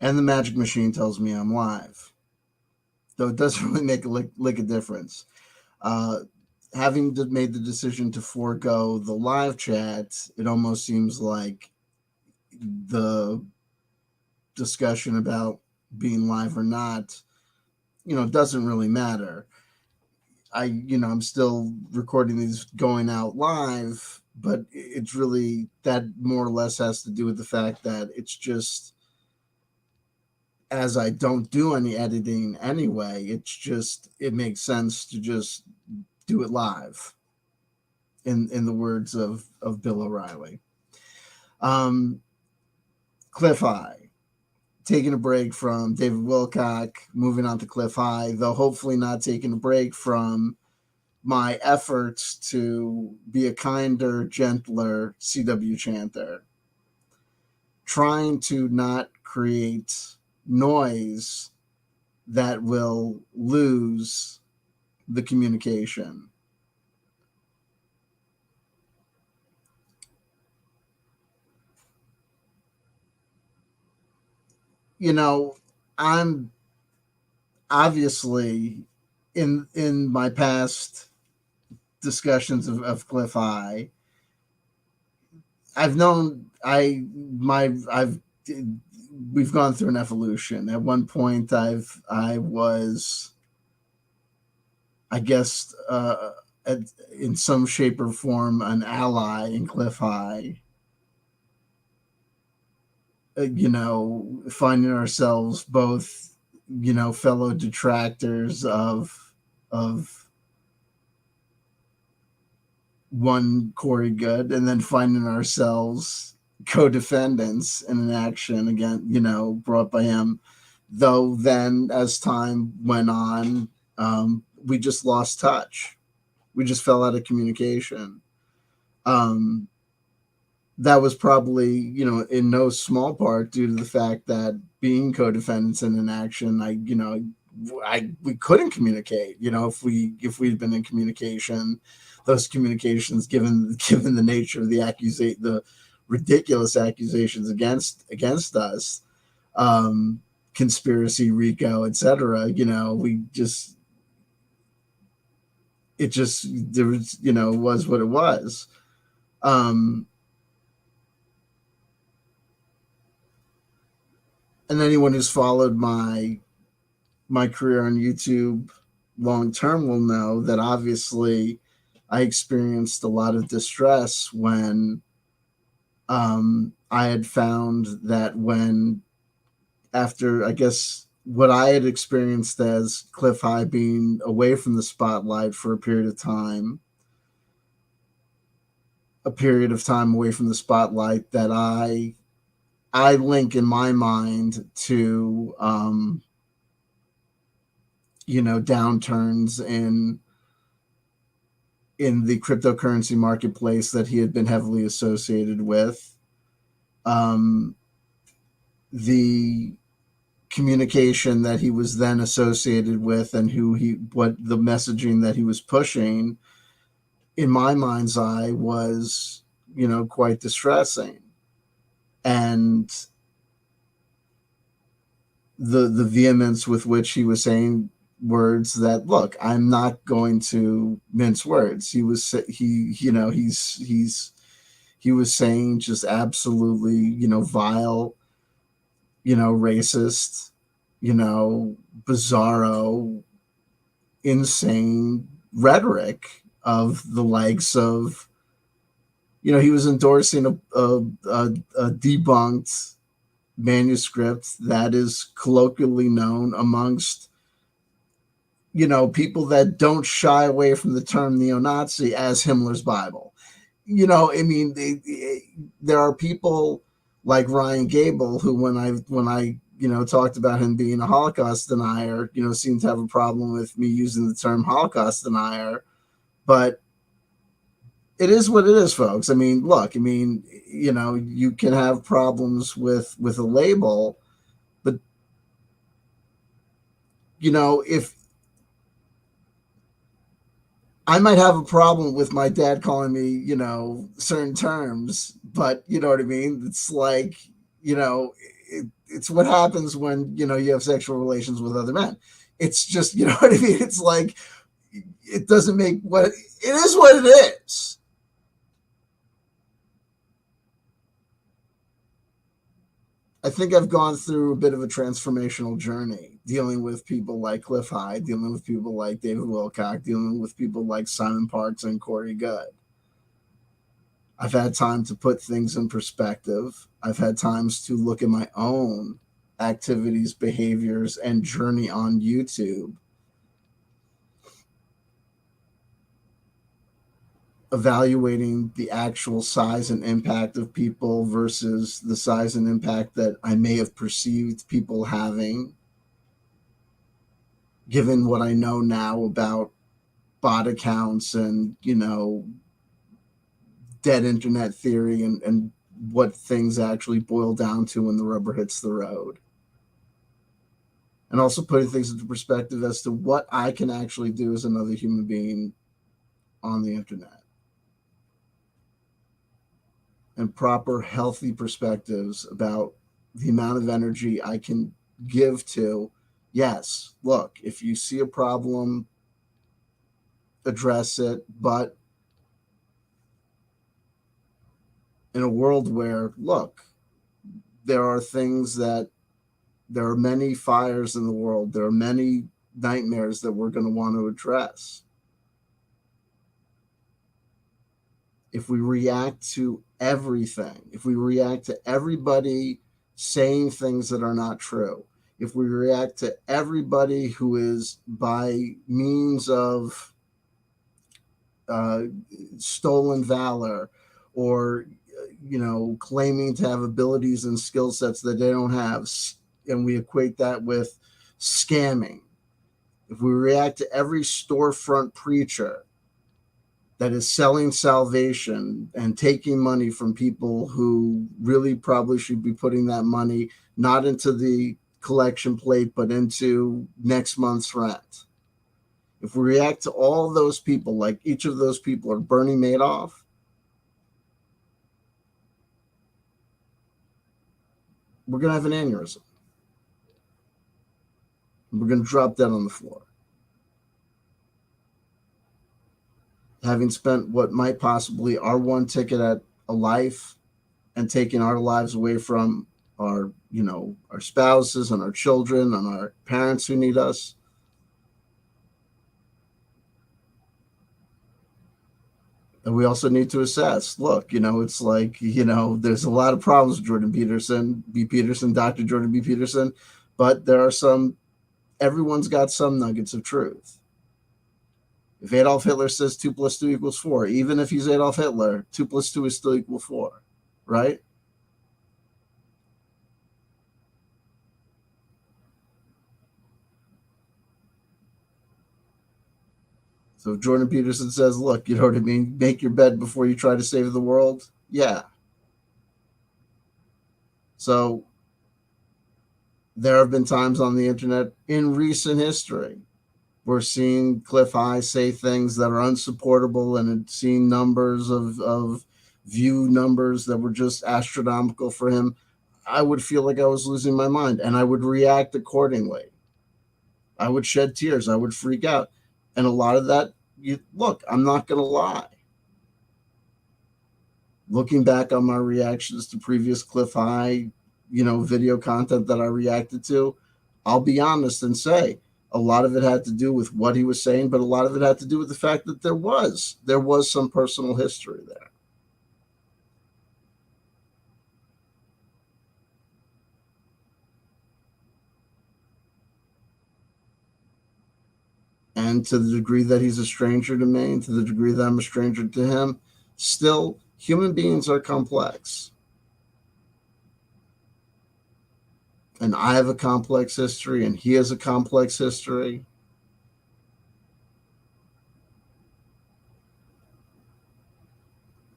and the magic machine tells me I'm live. Though it doesn't really make a lick of difference. Uh, Having made the decision to forego the live chat, it almost seems like the discussion about being live or not, doesn't really matter. I'm still recording these going out live, but it's really that more or less has to do with the fact that it's just, as I don't do any editing anyway, it makes sense to just do it live. In the words of Bill O'Reilly, um, Cliff High, taking a break from David Wilcock, moving on to Cliff High, though hopefully not taking a break from my efforts to be a kinder, gentler CW chanter, trying to not create noise that will lose the communication. You know, I'm obviously in my past discussions of Cliff High, I've known I've we've gone through an evolution. At one point, I was, I guess, in some shape or form, an ally in Cliff High. Finding ourselves both, fellow detractors of one Corey Good, and then finding ourselves co-defendants in an action again, brought by him. Though then, as time went on, we just lost touch. We just fell out of communication. Um, that was probably, in no small part due to the fact that being co-defendants in an action, we couldn't communicate. If we'd been in communication, those communications, given the nature of the ridiculous accusations against us, conspiracy, RICO, etc. We just it just there was was what it was. Um, and anyone who's followed my career on YouTube long term will know that obviously I experienced a lot of distress when I had found that after, I guess, what I had experienced as Cliff High being away from the spotlight for a period of time away from the spotlight, that I link in my mind to downturns in the cryptocurrency marketplace that he had been heavily associated with. The communication that he was then associated with, and what the messaging that he was pushing, in my mind's eye, was, quite distressing. And the vehemence with which he was saying words that, look, I'm not going to mince words. He was he was saying just absolutely, vile, racist, bizarro, insane rhetoric of the likes of, he was endorsing a debunked manuscript that is colloquially known amongst, people that don't shy away from the term neo-Nazi, as Himmler's Bible. I mean, there are people like Ryan Gable who, when I talked about him being a Holocaust denier, seemed to have a problem with me using the term Holocaust denier. But it is what it is, folks. I mean, look, you can have problems with a label, but if I might have a problem with my dad calling me, certain terms, but you know what I mean? It's like, it's what happens when, you know, you have sexual relations with other men. It's just, you know what I mean? It's like, it doesn't make what it is what it is. I think I've gone through a bit of a transformational journey dealing with people like Cliff Hyde, dealing with people like David Wilcock, dealing with people like Simon Parkes and Corey Goode. I've had time to put things in perspective. I've had times to look at my own activities, behaviors, and journey on YouTube, evaluating the actual size and impact of people versus the size and impact that I may have perceived people having, given what I know now about bot accounts and, you know, dead internet theory, and what things actually boil down to when the rubber hits the road. And also putting things into perspective as to what I can actually do as another human being on the internet. And proper, healthy perspectives about the amount of energy I can give to, yes, look, if you see a problem, address it, but in a world where, look, there are things that, there are many fires in the world, there are many nightmares that we're going to want to address. If we react to everything, if we react to everybody saying things that are not true, if we react to everybody who is by means of stolen valor, or, you know, claiming to have abilities and skill sets that they don't have, and we equate that with scamming, if we react to every storefront preacher that is selling salvation and taking money from people who really probably should be putting that money not into the collection plate, but into next month's rent. If we react to all those people like each of those people are Bernie Madoff, we're going to have an aneurysm. We're going to drop dead on the floor. Having spent what might possibly our one ticket at a life, and taking our lives away from our, you know, our spouses and our children and our parents who need us. And we also need to assess, look, you know, it's like, you know, there's a lot of problems with Jordan Peterson, B. Peterson, Dr. Jordan B. Peterson, but there are some, everyone's got some nuggets of truth. If Adolf Hitler says 2 + 2 = 4, even if he's Adolf Hitler, 2 + 2 is still equal 4, right? So if Jordan Peterson says, look, you know what I mean, make your bed before you try to save the world, yeah. So there have been times on the internet in recent history we're seeing Cliff High say things that are unsupportable, and seeing numbers of view numbers that were just astronomical for him. I would feel like I was losing my mind, and I would react accordingly. I would shed tears. I would freak out. And a lot of that, look, I'm not going to lie. Looking back on my reactions to previous Cliff High, you know, video content that I reacted to, I'll be honest and say a lot of it had to do with what he was saying, but a lot of it had to do with the fact that there was some personal history there. And to the degree that he's a stranger to me, and to the degree that I'm a stranger to him, still, human beings are complex. And I have a complex history, and he has a complex history.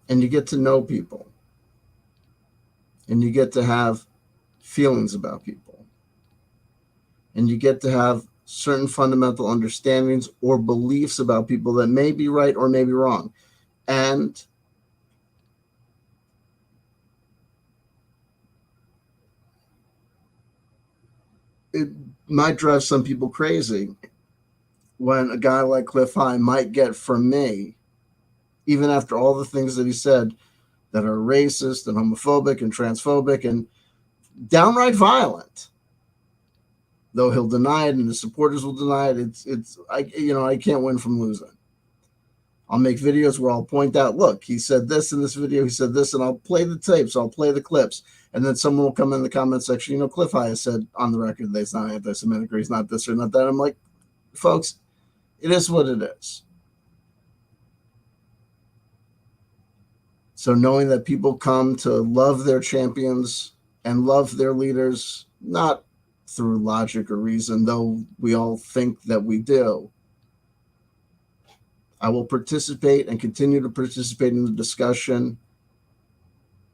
And you get to know people. And you get to have feelings about people. And you get to have certain fundamental understandings or beliefs about people that may be right or may be wrong. And it might drive some people crazy when a guy like Cliff High might get from me, even after all the things that he said that are racist and homophobic and transphobic and downright violent. Though he'll deny it and his supporters will deny it, I can't win from losing. I'll make videos where I'll point out, look, he said this in this video, he said this, and I'll play the tapes, I'll play the clips, and then someone will come in the comment section, Cliff High has said on the record that he's not anti-Semitic or he's not this or not that. I'm like, folks, it is what it is. So knowing that people come to love their champions and love their leaders, not through logic or reason, though we all think that we do, I will participate and continue to participate in the discussion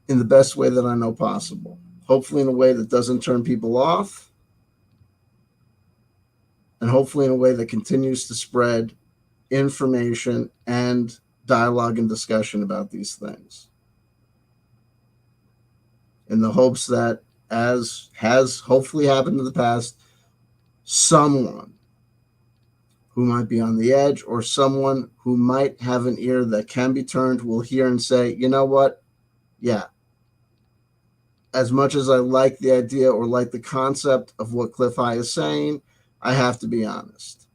in the best way that I know possible. Hopefully in a way that doesn't turn people off, and hopefully in a way that continues to spread information and dialogue and discussion about these things. In the hopes that, as has hopefully happened in the past, someone who might be on the edge or someone who might have an ear that can be turned will hear and say, you know what? Yeah. As much as I like the idea or like the concept of what Cliff High is saying, I have to be honest.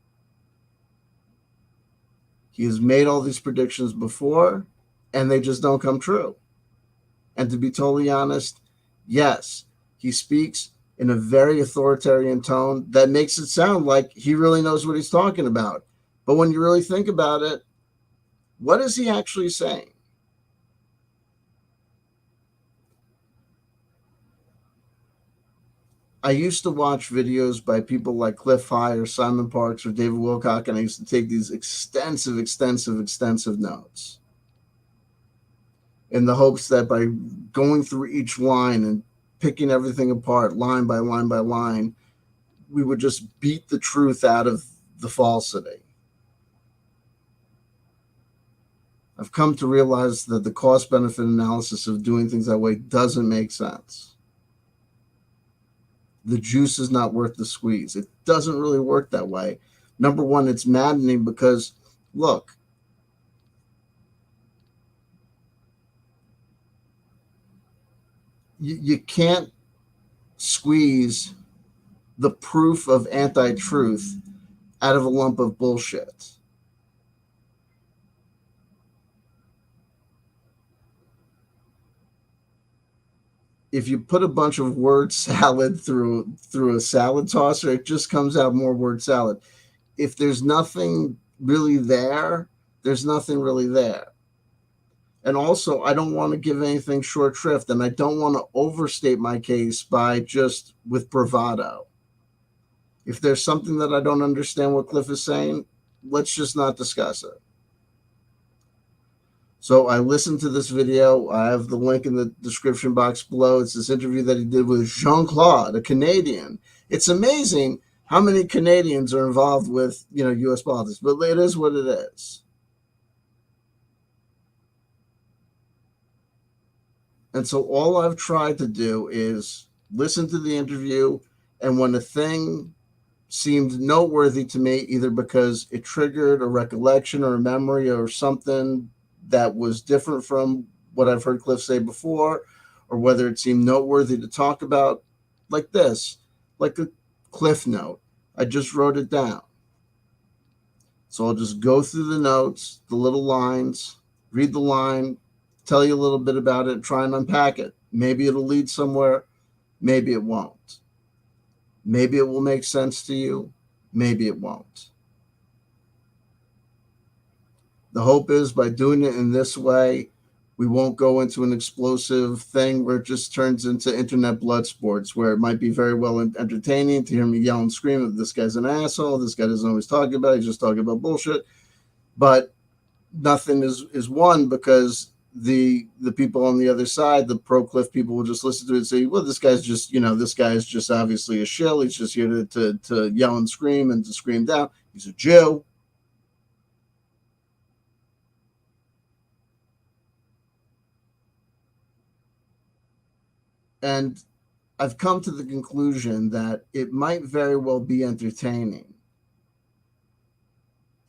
He has made all these predictions before, and they just don't come true. And to be totally honest, yes, he speaks in a very authoritarian tone that makes it sound like he really knows what he's talking about. But when you really think about it, what is he actually saying? I used to watch videos by people like Cliff High or Simon Parks or David Wilcock, and I used to take these extensive notes in the hopes that by going through each line and picking everything apart line by line by line, we would just beat the truth out of the falsity. I've come to realize that the cost-benefit analysis of doing things that way doesn't make sense. The juice is not worth the squeeze. It doesn't really work that way. Number one, it's maddening because, look, you can't squeeze the proof of anti-truth out of a lump of bullshit. If you put a bunch of word salad through a salad tosser, it just comes out more word salad. If there's nothing really there, there's nothing really there. And also, I don't want to give anything short shrift, and I don't want to overstate my case by just with bravado. If there's something that I don't understand what Cliff is saying, let's just not discuss it. So I listened to this video. I have the link in the description box below. It's this interview that he did with Jean-Claude, a Canadian. It's amazing how many Canadians are involved with, U.S. politics, but it is what it is. And so all I've tried to do is listen to the interview, and when a thing seemed noteworthy to me, either because it triggered a recollection or a memory or something that was different from what I've heard Cliff say before, or whether it seemed noteworthy to talk about, like this, like a Cliff note, I just wrote it down. So I'll just go through the notes, the little lines, read the line, tell you a little bit about it, try and unpack it. Maybe it'll lead somewhere, maybe it won't. Maybe it will make sense to you, maybe it won't. The hope is by doing it in this way, we won't go into an explosive thing where it just turns into internet blood sports, where it might be very well entertaining to hear me yell and scream that this guy's an asshole, this guy doesn't know what he's talking about, he's just talking about bullshit. But nothing is won, because the people on the other side, the pro-Cliff people, will just listen to it and say, well, this guy's just obviously a shill. He's just here to yell and scream and to scream down. He's a Jew. And I've come to the conclusion that it might very well be entertaining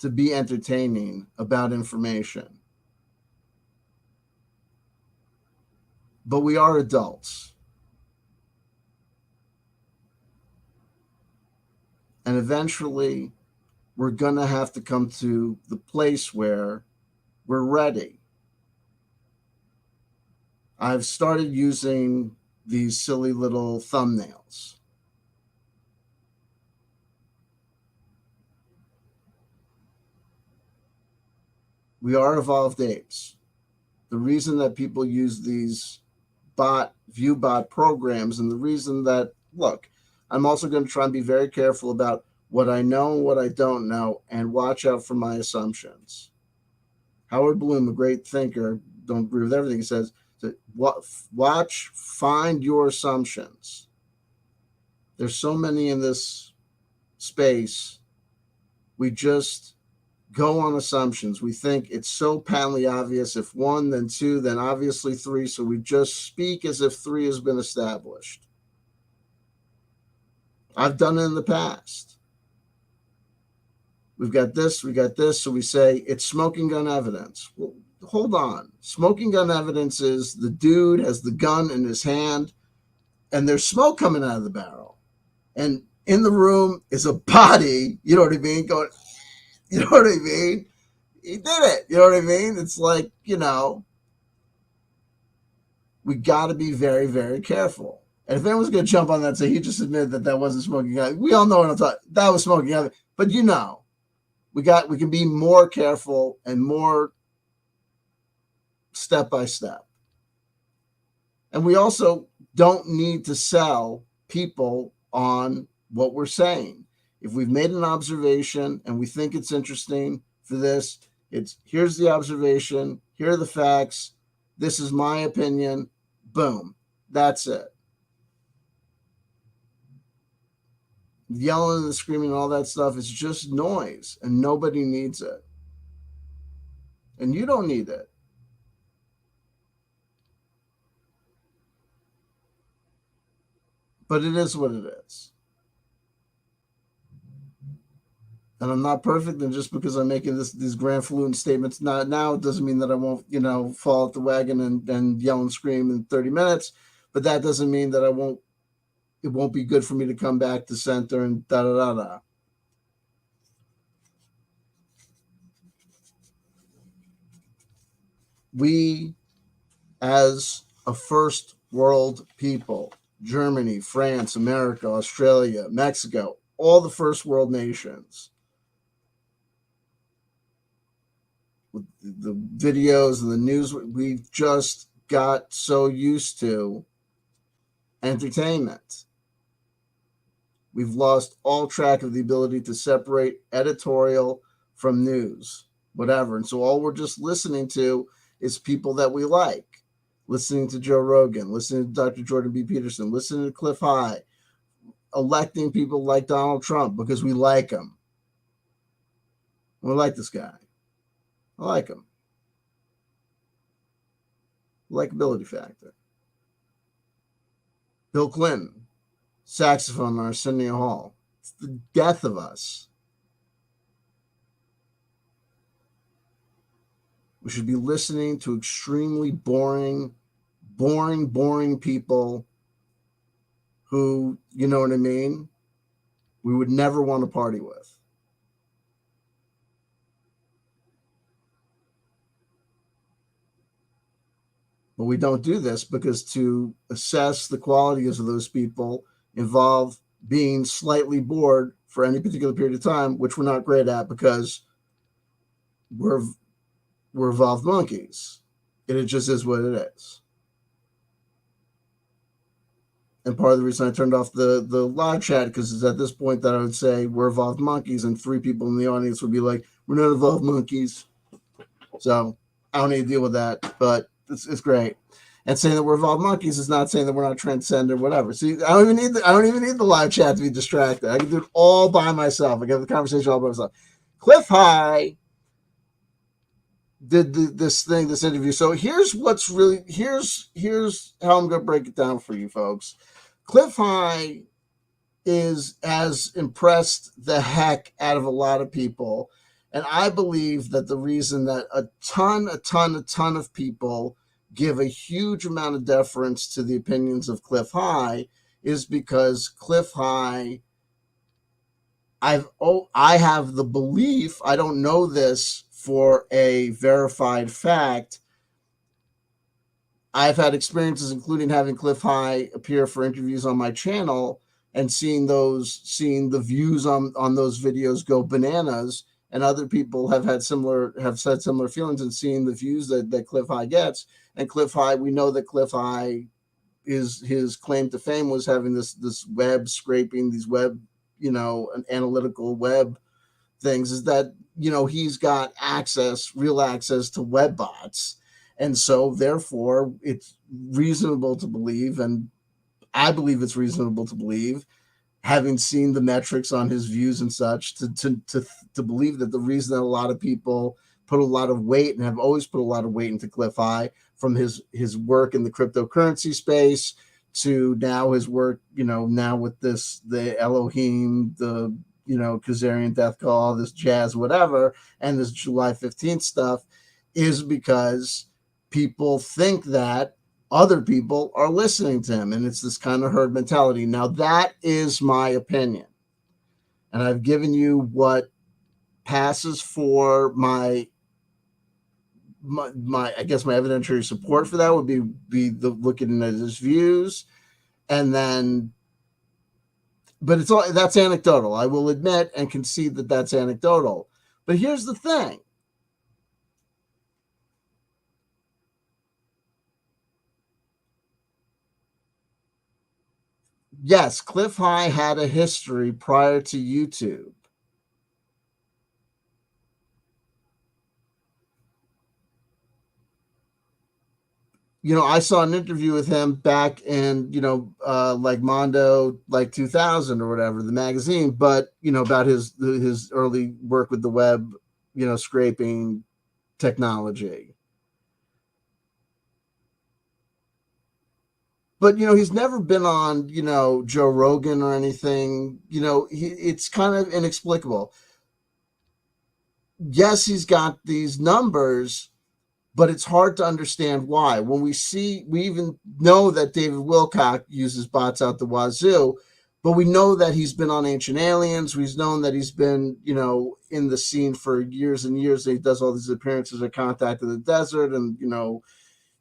to be entertaining about information. But we are adults. And eventually, we're going to have to come to the place where we're ready. I've started using these silly little thumbnails. We are evolved apes. The reason that people use these ViewBot programs, and the reason that, look, I'm also going to try and be very careful about what I know and what I don't know, and watch out for my assumptions. Howard Bloom, a great thinker, don't agree with everything he says. Find your assumptions. There's so many in this space. We just go on assumptions. We think it's so patently obvious. If one, then two, then obviously three. So we just speak as if three has been established. I've done it in the past. We've got this, we got this. So we say it's smoking gun evidence. Well, hold on. Smoking gun evidence is the dude has the gun in his hand and there's smoke coming out of the barrel. And in the room is a body, you know what I mean? Going, you know what I mean? He did it. You know what I mean? It's like, we got to be very, very careful. And if anyone's going to jump on that and say he just admitted that wasn't smoking gun, we all know what I'm talking. That was smoking gun. But we can be more careful and more step by step. And we also don't need to sell people on what we're saying. If we've made an observation and we think it's interesting for this, here's the observation, here are the facts, this is my opinion, boom, that's it. Yelling and screaming and all that stuff is just noise, and nobody needs it. And you don't need it. But it is what it is. And I'm not perfect, and just because I'm making these grand fluent statements now, it doesn't mean that I won't, fall off the wagon and yell and scream in 30 minutes. But that doesn't mean that it won't be good for me to come back to center and da-da-da-da. We, as a first world people, Germany, France, America, Australia, Mexico, all the first world nations, with the videos and the news, we've just got so used to entertainment. We've lost all track of the ability to separate editorial from news, whatever. And so all we're just listening to is people that we like. Listening to Joe Rogan, listening to Dr. Jordan B. Peterson, listening to Cliff High, electing people like Donald Trump because we like him. We like this guy. I like him. Likability factor. Bill Clinton, saxophone on Arsenio Hall. It's the death of us. We should be listening to extremely boring people who, you know what I mean, we would never want to party with. But we don't do this because to assess the qualities of those people involve being slightly bored for any particular period of time, which we're not great at because we're evolved monkeys. And it just is what it is. And part of the reason I turned off the live chat, because it's at this point that I would say we're evolved monkeys, and 3 people in the audience would be like, we're not evolved monkeys. So I don't need to deal with that, but it's great. And saying that we're evolved monkeys is not saying that we're not transcendent or whatever. See, I don't even need the live chat to be distracted. I can do it all by myself. I can have the conversation all by myself. Cliff High did this interview. So here's how I'm going to break it down for you folks. Cliff High has impressed the heck out of a lot of people. And I believe that the reason that a ton of people give a huge amount of deference to the opinions of Cliff High is because Cliff High, I have the belief, I don't know this for a verified fact. I've had experiences, including having Cliff High appear for interviews on my channel and seeing the views on those videos go bananas. And other people have said similar feelings and seeing the views that Cliff High gets. And Cliff High, we know that Cliff High is his claim to fame was having this web scraping, these web, an analytical web things, is that he's got real access to web bots, and so therefore it's reasonable to believe, and I believe it's reasonable to believe, having seen the metrics on his views and such, to believe that the reason that a lot of people put a lot of weight and have always put a lot of weight into Cliff High, from his work in the cryptocurrency space to now his work, now with the Elohim, the Kazarian death call, this jazz, whatever, and this July 15th stuff, is because people think that other people are listening to him, and it's this kind of herd mentality. Now, that is my opinion, and I've given you what passes for my I guess my evidentiary support for that would be the looking at his views, and then, but that's anecdotal. I will admit and concede that that's anecdotal. But here's the thing. Yes, Cliff High had a history prior to YouTube. I saw an interview with him back in, like Mondo, like 2000 or whatever, the magazine, but, about his early work with the web, scraping technology. But, he's never been on, Joe Rogan or anything. It's kind of inexplicable. Yes, he's got these numbers, but it's hard to understand why. When we even know that David Wilcock uses bots out the wazoo, but we know that he's been on Ancient Aliens. We've known that he's been, in the scene for years and years. He does all these appearances at Contact in the Desert and,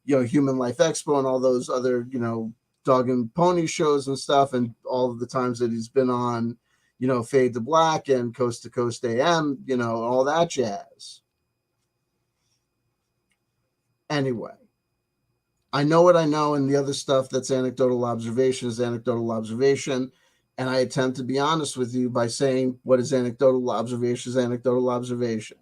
Human Life Expo and all those other, dog and pony shows and stuff. And all of the times that he's been on, Fade to Black and Coast to Coast AM, all that jazz. Anyway, I know what I know, and the other stuff that's anecdotal observation is anecdotal observation. And I attempt to be honest with you by saying what is anecdotal observation is anecdotal observation.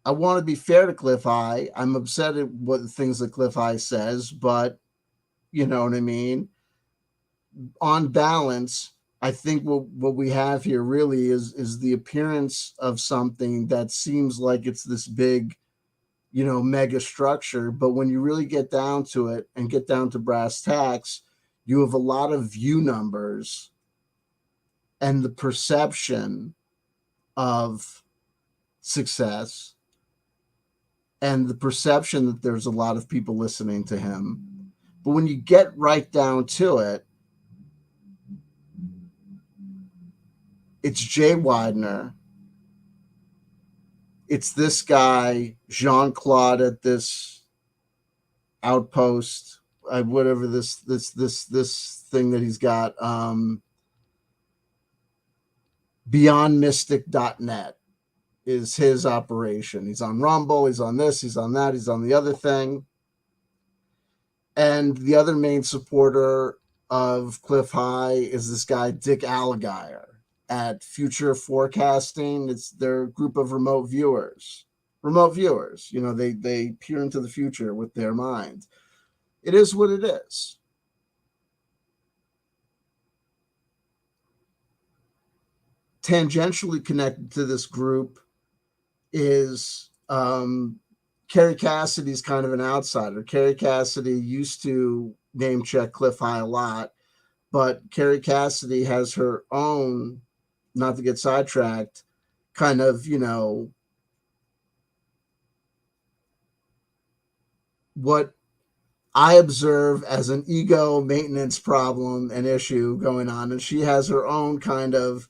I want to be fair to Cliff High. I'm upset at what the things that Cliff High says, but you know what I mean? On balance, I think what we have here really is the appearance of something that seems like it's this big, mega structure. But when you really get down to it and get down to brass tacks, you have a lot of view numbers and the perception of success and the perception that there's a lot of people listening to him. But when you get right down to it, it's Jay Weidner. It's this guy, Jean-Claude, at this outpost, whatever this thing that he's got, beyondmystic.net is his operation. He's on Rumble, he's on this, he's on that, he's on the other thing. And the other main supporter of Cliff High is this guy, Dick Allgeier, at Future Forecasting. It's their group of remote viewers. They peer into the future with their mind. It is what it is. tangentially connected to this group is Kerry Cassidy's kind of an outsider. Kerry Cassidy used to name check Cliff High a lot, but Kerry Cassidy has her own, not to get sidetracked, kind of, what I observe as an ego maintenance problem and issue going on. And she has her own kind of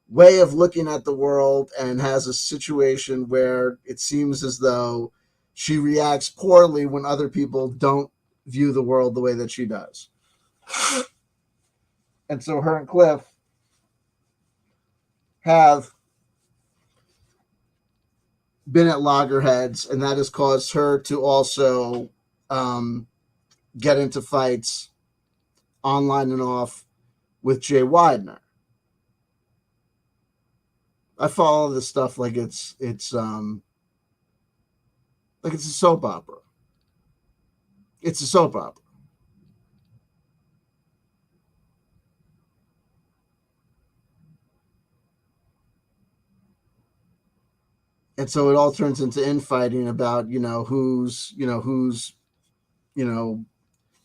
way of looking at the world and has a situation where it seems as though she reacts poorly when other people don't view the world the way that she does. And so her and Cliff have been at loggerheads, and that has caused her to also get into fights online and off with Jay Weidner. I follow this stuff like it's a soap opera. It's a soap opera. And so it all turns into infighting about, who's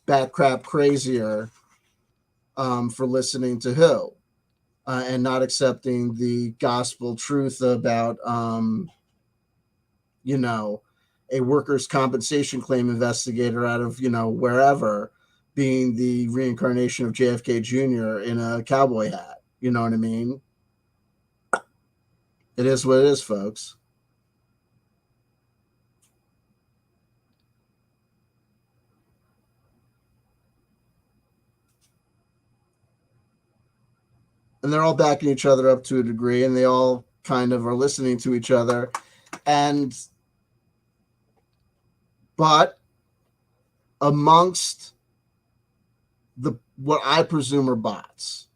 bat crap crazier for listening to who, and not accepting the gospel truth about, a workers' compensation claim investigator out of, wherever, being the reincarnation of JFK Jr. in a cowboy hat. You know what I mean? It is what it is, folks. And they're all backing each other up to a degree, and they all kind of are listening to each other. But amongst what I presume are bots,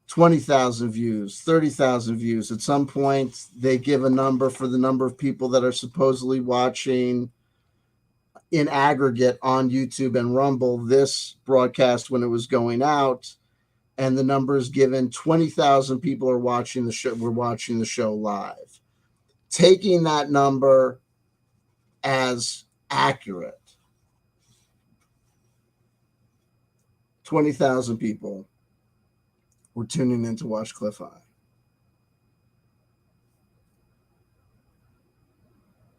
20,000 views, 30,000 views. At some point, they give a number for the number of people that are supposedly watching in aggregate on YouTube and Rumble this broadcast when it was going out. And the number is given 20,000 people are watching the show. We're watching the show live. Taking that number as accurate, 20,000 people were tuning in to watch Cliff High.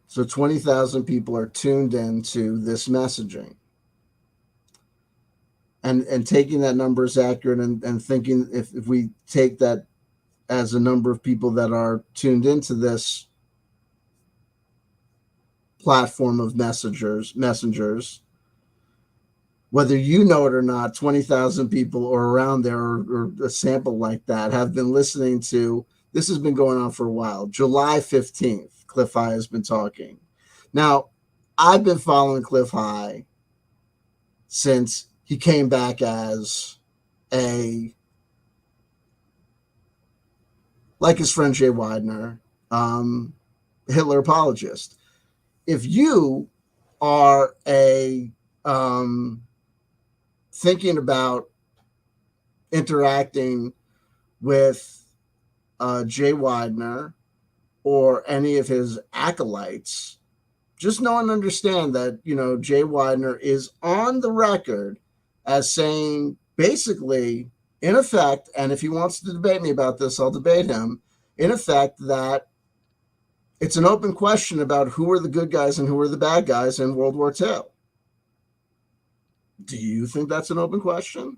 So 20,000 people are tuned into this messaging. And taking that number as accurate and thinking if we take that as a number of people that are tuned into this platform of messengers, whether you know it or not, 20,000 people or around there or a sample like that have been listening to, this has been going on for a while. July 15th, Cliff High has been talking. Now, I've been following Cliff High since he came back as like his friend Jay Weidner, Hitler apologist. If you are thinking about interacting with Jay Weidner or any of his acolytes, just know and understand that, Jay Weidner is on the record as saying basically, in effect, and if he wants to debate me about this, I'll debate him, in effect, that it's an open question about who are the good guys and who are the bad guys in World War II. Do you think that's an open question?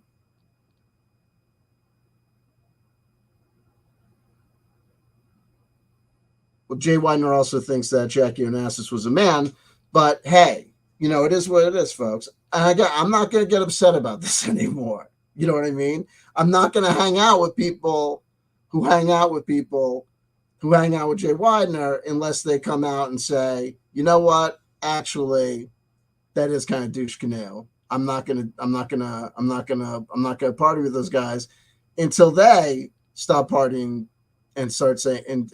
Well, Jay Weidner also thinks that Jackie Onassis was a man, but hey, it is what it is, folks. And I'm not going to get upset about this anymore. You know what I mean? I'm not going to hang out with people who hang out with Jay Weidner unless they come out and say, you know what? Actually, that is kind of douche canoe. I'm not gonna party with those guys until they stop partying and start saying and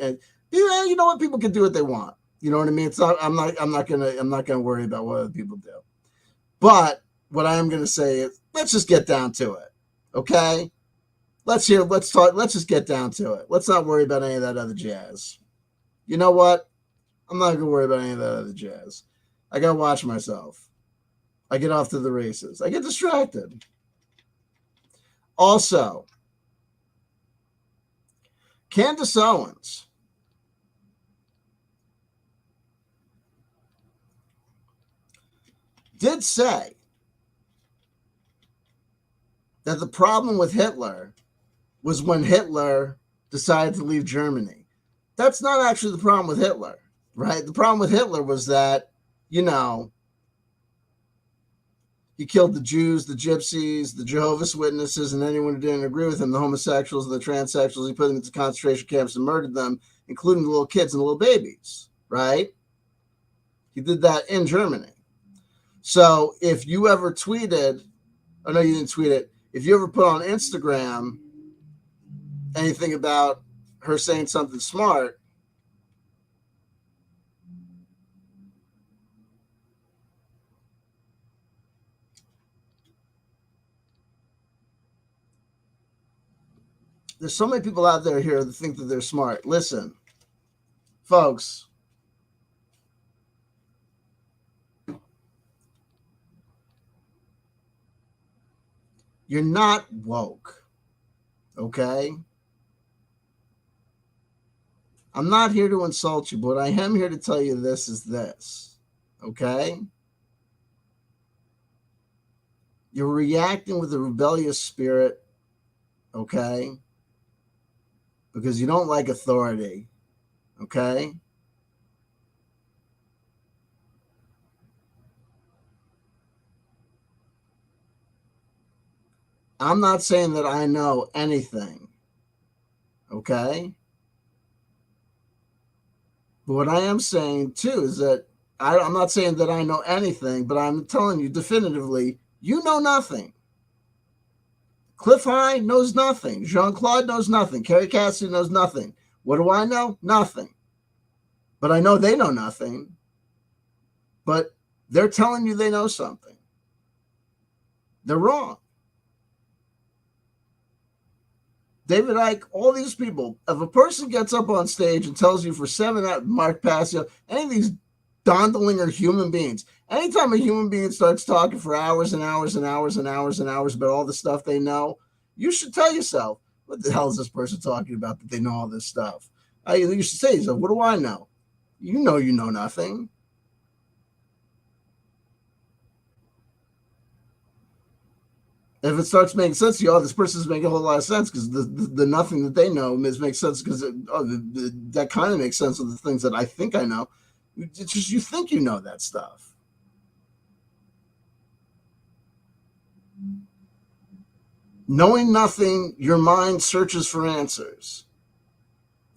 you know what, people can do what they want. You know what I mean? It's not. I'm not gonna worry about what other people do. But what I am gonna say is, let's just get down to it. Okay, Let's talk. Let's just get down to it. Let's not worry about any of that other jazz. You know what? I'm not gonna worry about any of that other jazz. I gotta watch myself. I get off to the races. I get distracted. Also, Candace Owens did say that the problem with Hitler was when Hitler decided to leave Germany. That's not actually the problem with Hitler, right? The problem with Hitler was that, you know, he killed the Jews, the gypsies, the Jehovah's Witnesses, and anyone who didn't agree with him, the homosexuals and the transsexuals. He put them into concentration camps and murdered them, including the little kids and the little babies, right? He did that in Germany. So if you ever tweeted, I know you didn't tweet it, if you ever put on Instagram anything about her saying something smart, there's so many people out there here that think that they're smart. Listen, folks, you're not woke, okay? I'm not here to insult you, but I am here to tell you this is this, okay? You're reacting with a rebellious spirit, okay? Because you don't like authority, okay? I'm not saying that I know anything, okay? But what I am saying too is that I'm not saying that I know anything, but I'm telling you definitively, you know nothing. Cliff High knows nothing. Jean-Claude knows nothing. Kerry Cassidy knows nothing. What do I know? Nothing. But I know they know nothing. But they're telling you they know something. They're wrong. David Icke, all these people, if a person gets up on stage and tells you for 7 hours, Mark Passio, any of these Dondelinger human beings, anytime a human being starts talking for hours and hours and hours and hours and hours about all the stuff they know, you should tell yourself, what the hell is this person talking about that they know all this stuff? You should say to yourself, what do I know? You know nothing. If it starts making sense to you, oh, this person's making a whole lot of sense because the nothing that they know makes sense because that kind of makes sense with the things that I think I know. It's just you think you know that stuff. Knowing nothing, your mind searches for answers.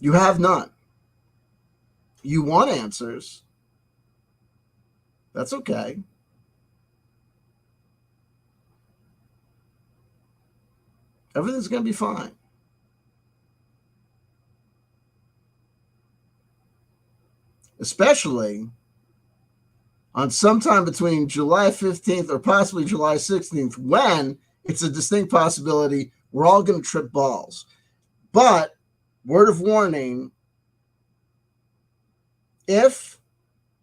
You have none. You want answers. That's okay. Everything's going to be fine. Especially on sometime between July 15th or possibly July 16th, when it's a distinct possibility we're all going to trip balls. But, word of warning, if,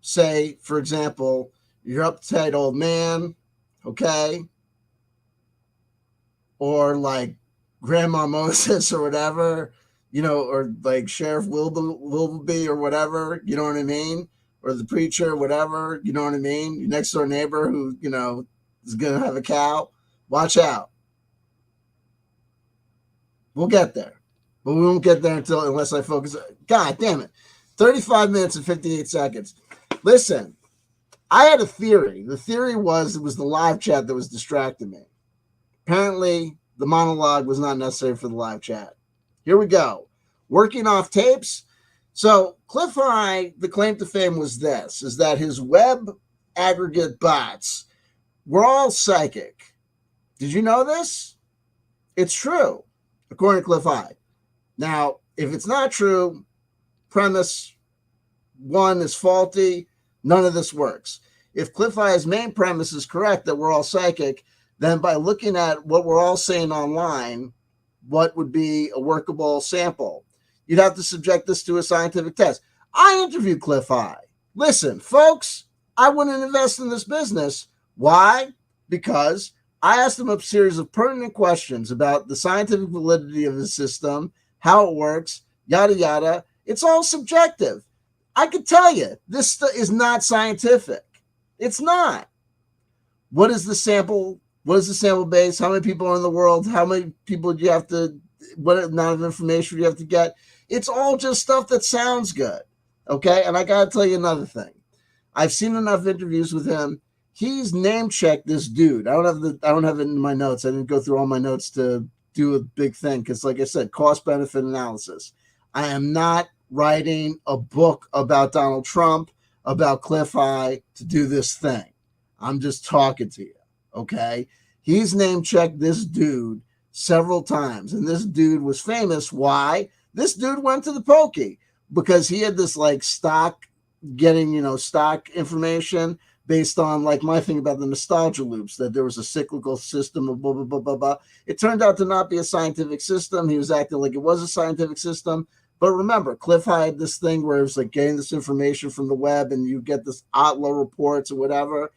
say, for example, you're uptight old man, okay, or like Grandma Moses or whatever, or like Sheriff Willoughby or whatever, you know what I mean? Or the preacher, whatever, you know what I mean? Your next door neighbor who, is going to have a cow. Watch out. We'll get there. But we won't get there unless I focus. God damn it. 35 minutes and 58 seconds. Listen, I had a theory. The theory was it was the live chat that was distracting me. Apparently, the monologue was not necessary for the live chat. Here we go. Working off tapes. So Cliff High, the claim to fame was this, is that his web aggregate bots were all psychic. Did you know this? It's true, according to Cliff High. Now, if it's not true, premise 1 is faulty. None of this works. If Cliff High's main premise is correct, that we're all psychic, then by looking at what we're all saying online, what would be a workable sample. You'd have to subject this to a scientific test. I interviewed Cliff High. Listen, folks, I wouldn't invest in this business. Why? Because I asked him a series of pertinent questions about the scientific validity of the system, how it works, yada, yada. It's all subjective. I could tell you, this is not scientific. It's not. What is the sample? What is the sample base? How many people are in the world? How many people do you have to, what amount of information do you have to get? It's all just stuff that sounds good. Okay. And I got to tell you another thing. I've seen enough interviews with him. He's name checked this dude. I don't have it in my notes. I didn't go through all my notes to do a big thing because, like I said, cost benefit analysis. I am not writing a book about Donald Trump, about Cliff High to do this thing. I'm just talking to you. Okay. He's name checked this dude several times, and this dude was famous. Why? This dude went to the pokey because he had this like stock information based on like my thing about the nostalgia loops, that there was a cyclical system of blah, blah, blah, blah, blah. It turned out to not be a scientific system. He was acting like it was a scientific system. But remember, Cliff High had this thing where it was like getting this information from the web and you get this Otlo reports or whatever.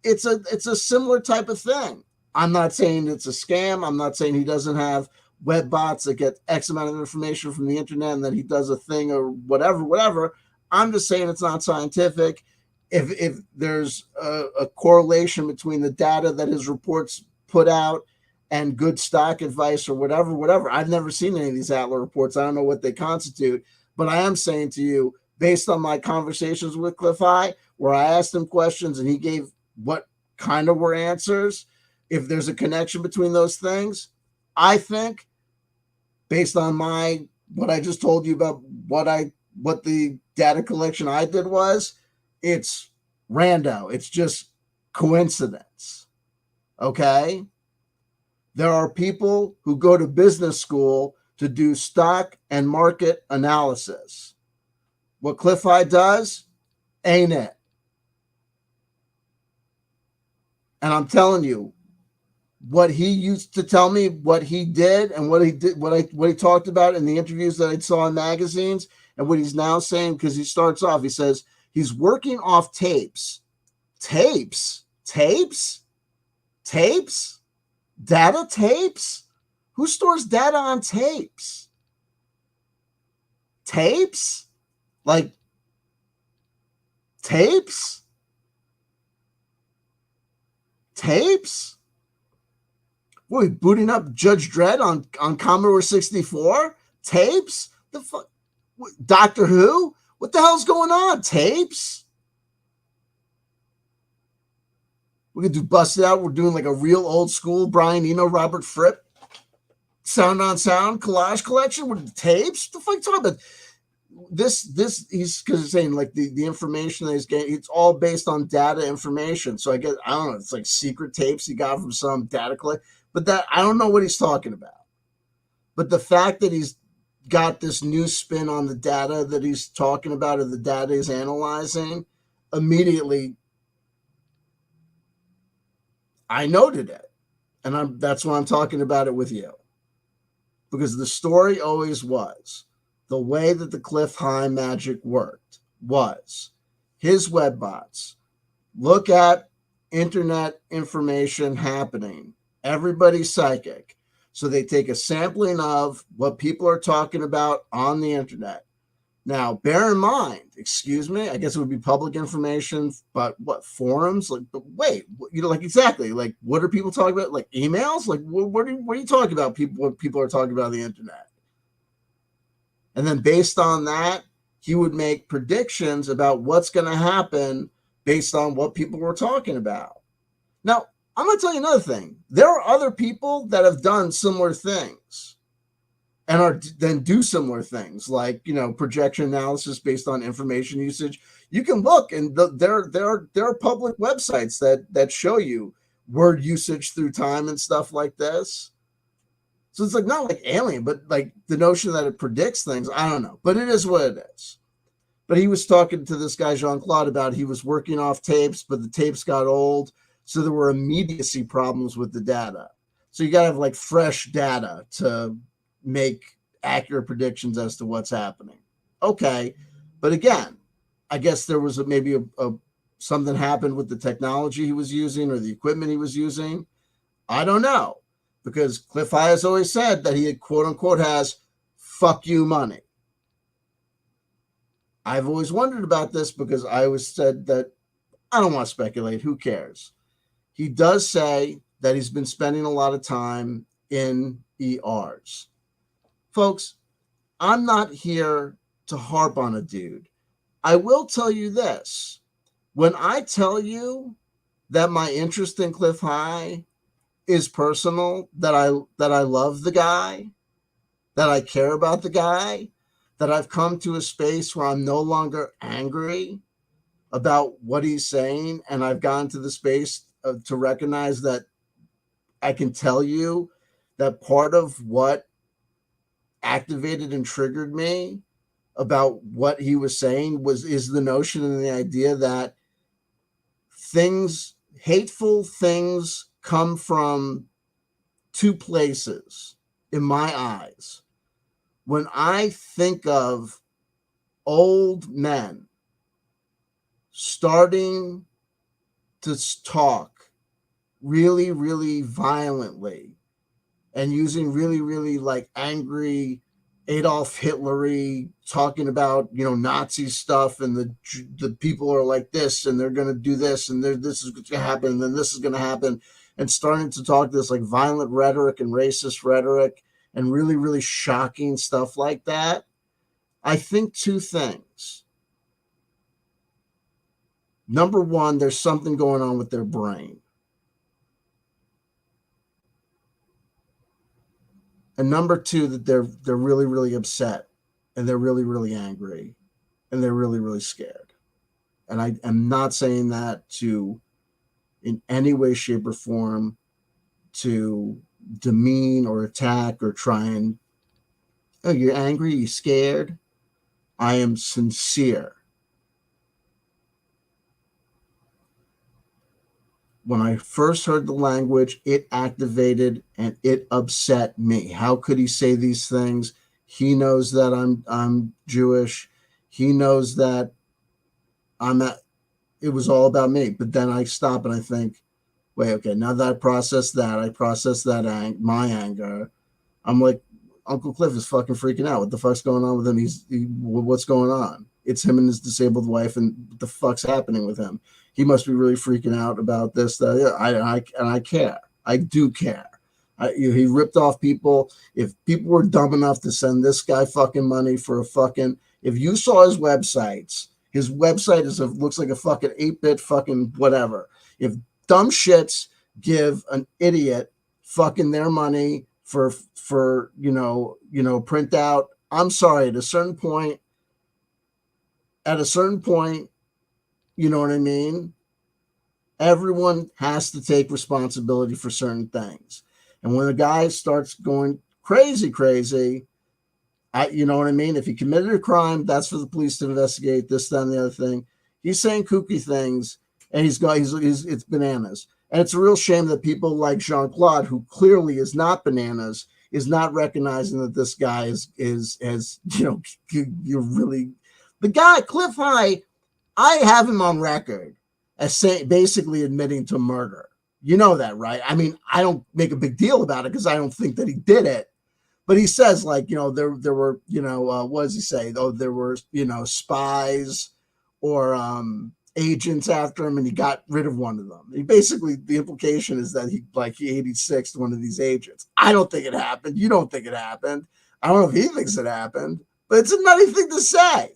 It's a similar type of thing. I'm not saying it's a scam. I'm not saying he doesn't have web bots that get X amount of information from the internet and that he does a thing or whatever. I'm just saying it's not scientific. If there's a correlation between the data that his reports put out and good stock advice or whatever. I've never seen any of these Atlas reports. I don't know what they constitute, but I am saying to you, based on my conversations with Cliff High, where I asked him questions and he gave what kind of were answers, if there's a connection between those things, I think, based on what I just told you about what the data collection I did was, it's rando. It's just coincidence. Okay? There are people who go to business school to do stock and market analysis. What Cliff High does ain't it. And I'm telling you, what he used to tell me, what he did and what he talked about in the interviews that I saw in magazines, and what he's now saying, because he starts off, he says he's working off tapes, data tapes. Who stores data on tapes? Like tapes. What, booting up Judge Dredd on Commodore 64? Tapes? The fuck? Doctor Who? What the hell's going on? Tapes? We could do Bust It Out. We're doing like a real old school Brian Eno, Robert Fripp sound on sound collage collection with tapes. What the fuck are you talking about? This he's saying like the information that he's getting, it's all based on data information. So I don't know, it's like secret tapes he got from some data collect, but that I don't know what he's talking about. But the fact that he's got this new spin on the data that he's talking about, or the data he's analyzing, immediately I noted it. And that's why I'm talking about it with you. Because the story always was, the way that the Cliff High magic worked was his web bots look at internet information happening. Everybody's psychic. So they take a sampling of what people are talking about on the internet. Now, bear in mind, excuse me, I guess it would be public information, but what, forums? Like, but wait, like exactly, like what are people talking about? Like emails? Like what are you talking about? What people are talking about on the internet? And then based on that, he would make predictions about what's going to happen based on what people were talking about. Now, I'm going to tell you another thing. There are other people that have done similar things and then do similar things, like, projection analysis based on information usage. You can look, and there are public websites that show you word usage through time and stuff like this. So it's like not like alien, but like the notion that it predicts things, I don't know, but it is what it is. But he was talking to this guy, Jean-Claude, about he was working off tapes, but the tapes got old. So there were immediacy problems with the data. So you got to have like fresh data to make accurate predictions as to what's happening. Okay. But again, I guess there was maybe a something happened with the technology he was using or the equipment he was using. I don't know, because Cliff High has always said that he, quote unquote, has fuck you money. I've always wondered about this because I always said that I don't want to speculate. Who cares? He does say that he's been spending a lot of time in ERs. Folks, I'm not here to harp on a dude. I will tell you this. When I tell you that my interest in Cliff High is personal, that I love the guy, that I care about the guy, that I've come to a space where I'm no longer angry about what he's saying, and I've gotten to the space to recognize that I can tell you that part of what activated and triggered me about what he was saying is the notion and the idea that hateful things come from two places in my eyes. When I think of old men starting to talk really, really violently and using really, really like angry Adolf Hitler-y, talking about, Nazi stuff, and the people are like this, and they're going to do this, and this is going to happen, and then this is going to happen, and starting to talk this like violent rhetoric and racist rhetoric and really, really shocking stuff like that. I think two things. Number one, there's something going on with their brain. And number two, that they're really, really upset, and they're really, really angry, and they're really, really scared. And I am not saying that to, in any way, shape, or form, to demean or attack or try and, oh, you're angry, you're scared. I am sincere. When I first heard the language, it activated and it upset me. How could he say these things? He knows that I'm Jewish. He knows that it was all about me. But then I stop and I think, wait, okay, now that I process that, my anger, I'm like, Uncle Cliff is fucking freaking out. What the fuck's going on with him? What's going on? It's him and his disabled wife, and what the fuck's happening with him? He must be really freaking out about this. I care. I do care. He ripped off people. If people were dumb enough to send this guy fucking money for if you saw his website looks like a fucking 8-bit fucking whatever. If dumb shits give an idiot fucking their money for printout, I'm sorry, at a certain point, you know what I mean? Everyone has to take responsibility for certain things. And when a guy starts going crazy, you know what I mean? If he committed a crime, that's for the police to investigate, this, that, and the other thing. He's saying kooky things, and it's bananas. And it's a real shame that people like Jean-Claude, who clearly is not bananas, is not recognizing that this guy you're really, the guy, Cliff High, I have him on record as basically admitting to murder. You know that, right? I mean, I don't make a big deal about it because I don't think that he did it. But he says, like, there were, what does he say? Oh, there were, spies or agents after him, and he got rid of one of them. The implication is that he 86'd one of these agents. I don't think it happened. You don't think it happened. I don't know if he thinks it happened, but it's a nutty thing to say.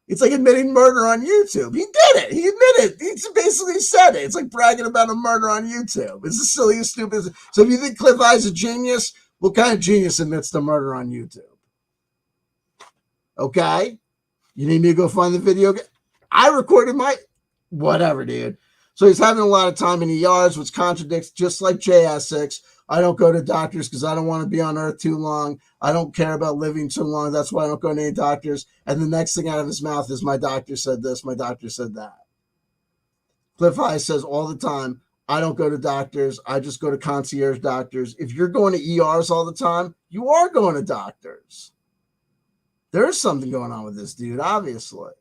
It's like admitting murder on YouTube. He did it. He admitted it. He basically said it. It's like bragging about a murder on YouTube. It's the silliest, stupid. So if you think Cliff High's a genius, what kind of genius admits to murder on YouTube? Okay? You need me to go find the video? I recorded whatever, dude. So he's having a lot of time in ERs, which contradicts, just like Jay Essex. I don't go to doctors because I don't want to be on earth too long. I don't care about living too long. That's why I don't go to any doctors. And the next thing out of his mouth is, my doctor said this, my doctor said that. Cliff High says all the time, I don't go to doctors. I just go to concierge doctors. If you're going to ERs all the time, you are going to doctors. There's something going on with this dude, obviously.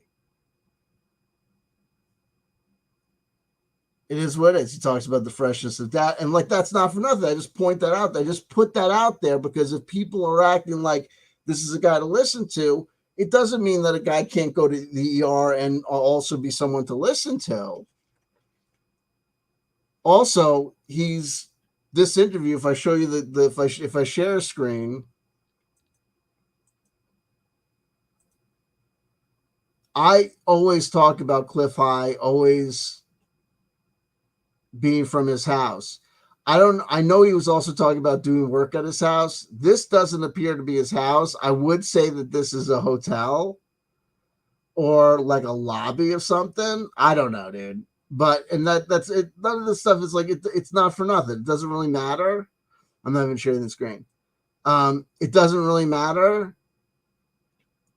It is what it is. He talks about the freshness of that. And like, that's not for nothing. I just point that out. I just put that out there because if people are acting like this is a guy to listen to, it doesn't mean that a guy can't go to the ER and also be someone to listen to. Also, he's this interview. If I show you if I share a screen, I always talk about Cliff High always being from his house. I know he was also talking about doing work at his house. This doesn't appear to be his house. I would say that this is a hotel or like a lobby of something. I don't know, dude. But and that's it. None of this stuff is like it's not for nothing. It doesn't really matter. I'm not even sharing the screen. It doesn't really matter.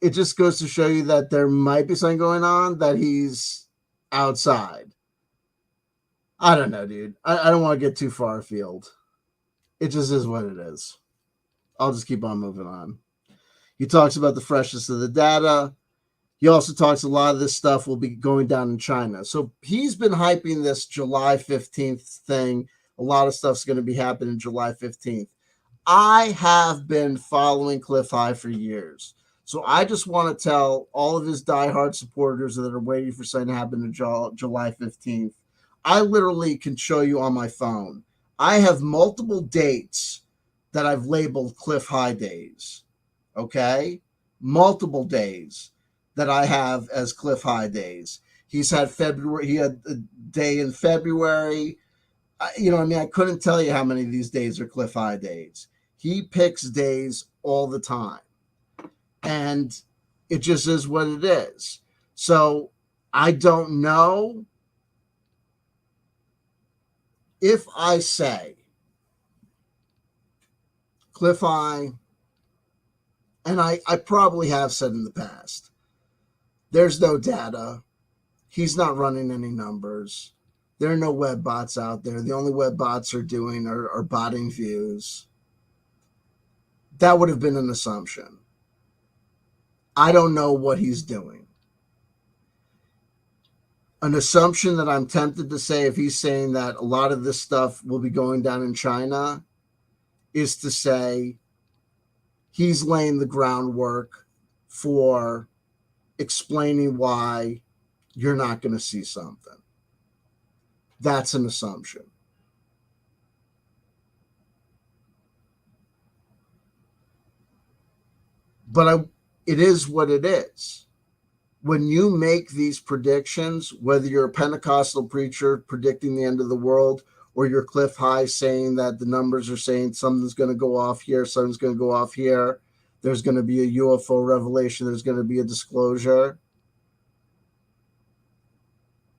It just goes to show you that there might be something going on, that he's outside. I don't know, dude. I don't want to get too far afield. It just is what it is. I'll just keep on moving on. He talks about the freshness of the data. He also talks a lot of this stuff will be going down in China. So he's been hyping this July 15th thing. A lot of stuff's going to be happening July 15th. I have been following Cliff High for years. So I just want to tell all of his diehard supporters that are waiting for something to happen to July 15th. I literally can show you on my phone. I have multiple dates that I've labeled Cliff High days. Okay? Multiple days that I have as Cliff High days. He's had February, he had a day in February. I couldn't tell you how many of these days are Cliff High days. He picks days all the time. And it just is what it is. So I don't know if I say Cliff High, and I probably have said in the past, there's no data. He's not running any numbers. There are no web bots out there. The only web bots are doing are botting views. That would have been an assumption. I don't know what he's doing. An assumption that I'm tempted to say, if he's saying that a lot of this stuff will be going down in China, is to say he's laying the groundwork for explaining why you're not going to see something. That's an assumption. But it is what it is. When you make these predictions, whether you're a Pentecostal preacher predicting the end of the world, or you're Cliff High saying that the numbers are saying something's going to go off here, something's going to go off here, there's going to be a UFO revelation, there's going to be a disclosure.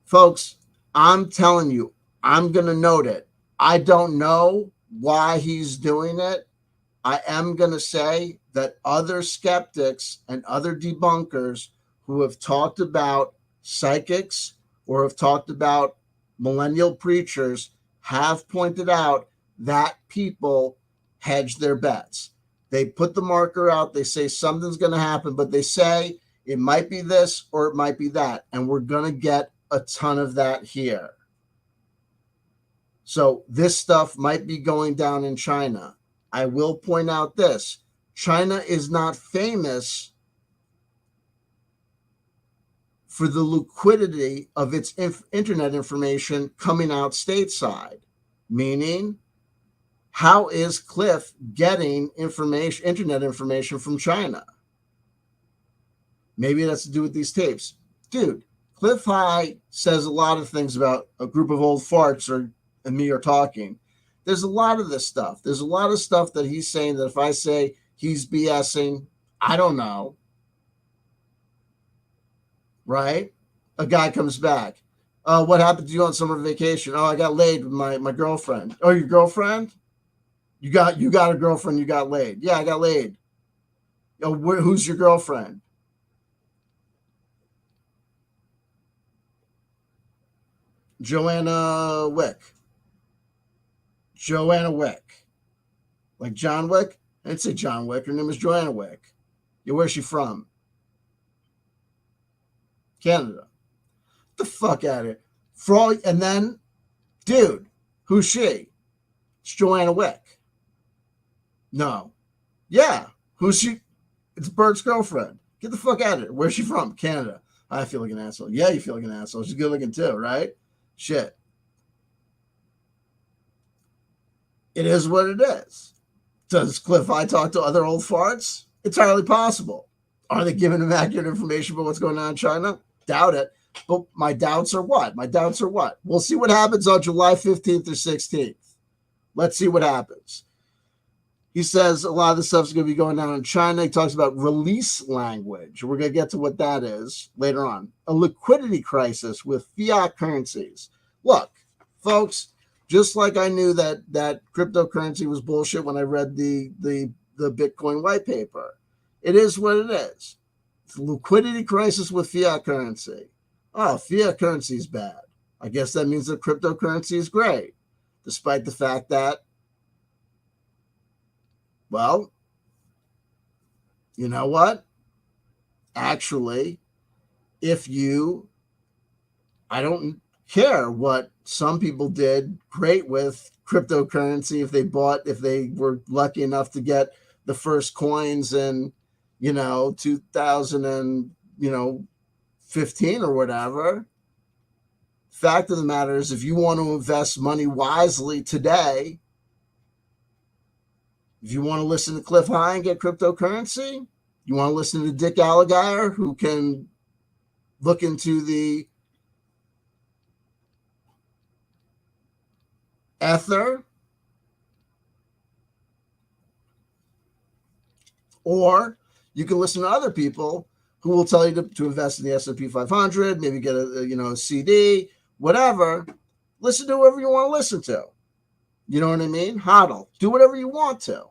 Folks, I'm telling you, I'm going to note it. I don't know why he's doing it. I am going to say that other skeptics and other debunkers who have talked about psychics or have talked about millennial preachers have pointed out that people hedge their bets. They put the marker out, they say something's going to happen, but they say it might be this or it might be that. And we're going to get a ton of that here. So this stuff might be going down in China. I will point out this. China is not famous for the liquidity of its internet information coming out stateside. Meaning, how is Cliff getting internet information from China? Maybe it has to do with these tapes. Dude, Cliff High says a lot of things about a group of old farts and me are talking. There's a lot of this stuff. There's a lot of stuff that he's saying that if I say he's BSing, I don't know. Right? A guy comes back. What happened to you on summer vacation? Oh, I got laid with my girlfriend. Oh, your girlfriend? You got a girlfriend, you got laid. Yeah, I got laid. Oh, who's your girlfriend? Joanna Wick. Joanna Wick. Like John Wick? I didn't say John Wick. Her name is Joanna Wick. Yeah, where's she from? Canada. Get the fuck out of here. For all, and then, dude, who's she? It's Joanna Wick. No. Yeah. Who's she? It's Bert's girlfriend. Get the fuck out of here. Where's she from? Canada. I feel like an asshole. Yeah, you feel like an asshole. She's good looking too, right? Shit. It is what it is. Does Cliff High talk to other old farts? Entirely possible. Are they giving him accurate information about what's going on in China? Doubt it. But my doubts are what? My doubts are what? We'll see what happens on July 15th or 16th. Let's see what happens. He says a lot of the stuff's going to be going down in China. He talks about release language. We're going to get to what that is later on. A liquidity crisis with fiat currencies. Look, folks, just like I knew that cryptocurrency was bullshit when I read the Bitcoin white paper, it is what it is. It's a liquidity crisis with fiat currency. Oh, fiat currency is bad. I guess that means that cryptocurrency is great, despite the fact that, well, you know what? Actually, if you, I don't care what some people did great with cryptocurrency if they were lucky enough to get the first coins in, 2000 and, 15 or whatever. Fact of the matter is, if you want to invest money wisely today, if you want to listen to Cliff High and get cryptocurrency, you want to listen to Dick Alligator, who can look into the ether, or you can listen to other people who will tell you to invest in the S&P 500, maybe get a CD, whatever. Listen to whoever you want to listen to. You know what I mean? Hodl. Do whatever you want to.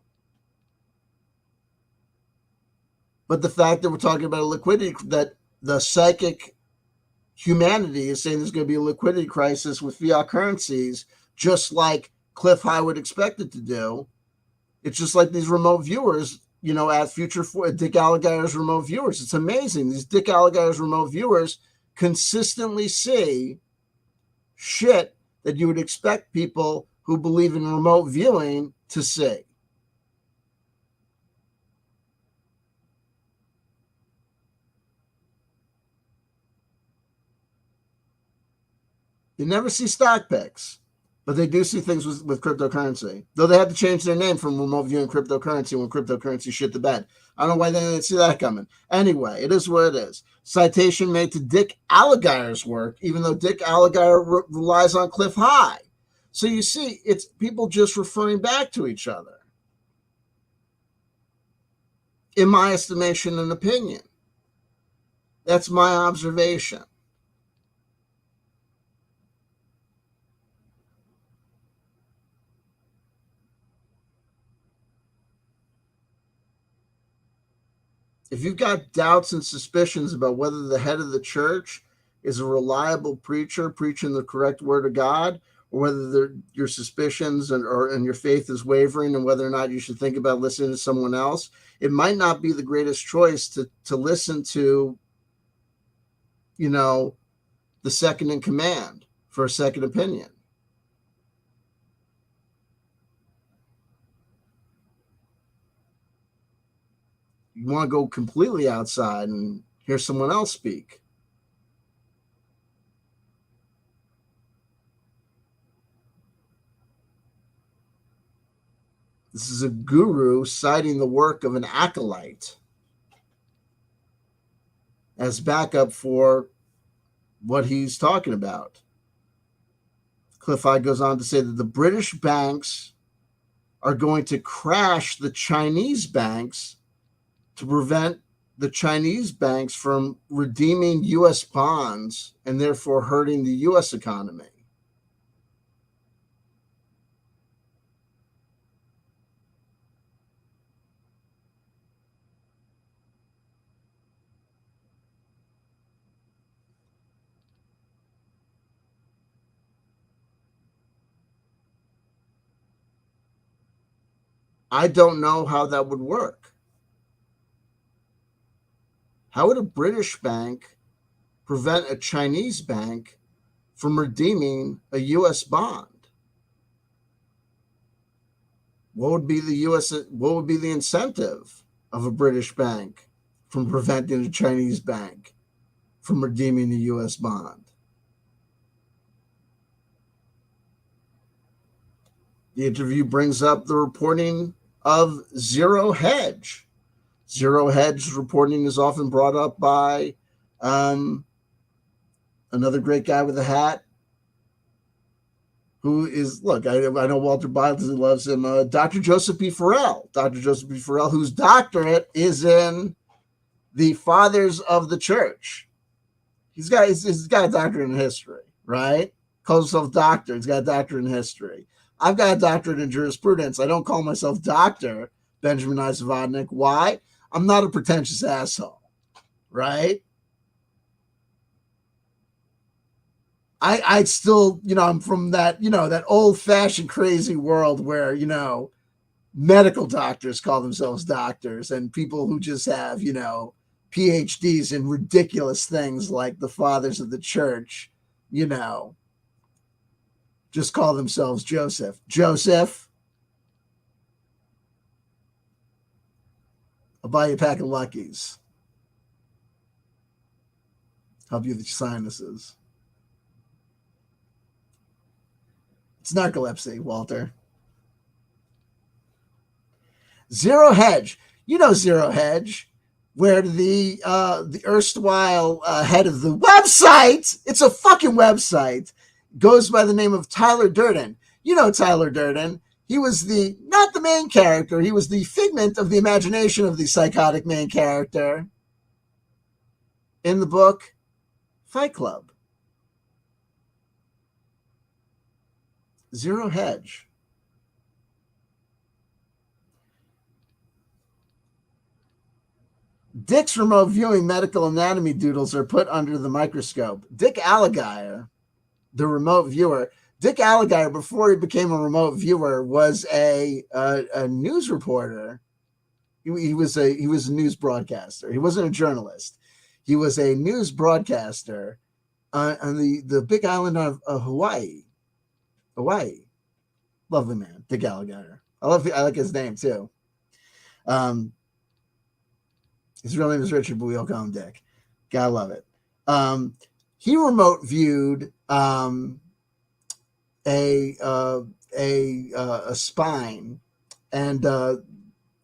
But the fact that we're talking about a liquidity, that the psychic humanity is saying there's going to be a liquidity crisis with fiat currencies, just like Cliff High would expect it to do. It's just like these remote viewers, at Future for Dick Alligator's remote viewers. It's amazing. These Dick Alligator's remote viewers consistently see shit that you would expect people who believe in remote viewing to see. You never see stock picks, but they do see things with cryptocurrency. Though they had to change their name from remote viewing cryptocurrency when cryptocurrency shit the bed. I don't know why they didn't see that coming. Anyway, it is what it is. Citation made to Dick Alligator's work, even though Dick Alligator relies on Cliff High. So you see, it's people just referring back to each other. In my estimation and opinion. That's my observation. If you've got doubts and suspicions about whether the head of the church is a reliable preacher preaching the correct word of God, or whether your suspicions and your faith is wavering, and whether or not you should think about listening to someone else, it might not be the greatest choice to listen to, the second in command for a second opinion. You want to go completely outside and hear someone else speak. This is a guru citing the work of an acolyte as backup for what he's talking about. Cliff High goes on to say that the British banks are going to crash the Chinese banks to prevent the Chinese banks from redeeming U.S. bonds and therefore hurting the U.S. economy. I don't know how that would work. How would a British bank prevent a Chinese bank from redeeming a U.S. bond? What would be the incentive of a British bank from preventing a Chinese bank from redeeming a U.S. bond? The interview brings up the reporting of Zero Hedge. Zero Hedge reporting is often brought up by another great guy with a hat who is, look, I know Walter Biles loves him, Dr. Joseph P. Farrell. Dr. Joseph P. Farrell, whose doctorate is in the Fathers of the Church. He's got a doctorate in history, right? Calls himself doctor. He's got a doctorate in history. I've got a doctorate in jurisprudence. I don't call myself Dr. Benjamin I. Zavodnik. Why? I'm not a pretentious asshole, right? I still, I'm from that, that old fashioned crazy world where, medical doctors call themselves doctors and people who just have, PhDs in ridiculous things like the Fathers of the Church, just call themselves Joseph. Joseph, I'll buy you a pack of Luckies. Help you with your sinuses. It's narcolepsy, Walter. Zero Hedge. You know Zero Hedge, where the erstwhile head of the website, it's a fucking website, goes by the name of Tyler Durden. You know Tyler Durden. He was not the main character, he was the figment of the imagination of the psychotic main character in the book Fight Club. Zero Hedge. Dick's remote viewing medical anatomy doodles are put under the microscope. Dick Allgaier, the remote viewer, Dick Allgaier, before he became a remote viewer, was a news reporter. He was a news broadcaster. He wasn't a journalist. He was a news broadcaster on the big island of Hawaii. Hawaii. Lovely man, Dick Allgaier. I like his name too. His real name is Richard, but we all call him Dick. Gotta love it. He remote viewed a spine, and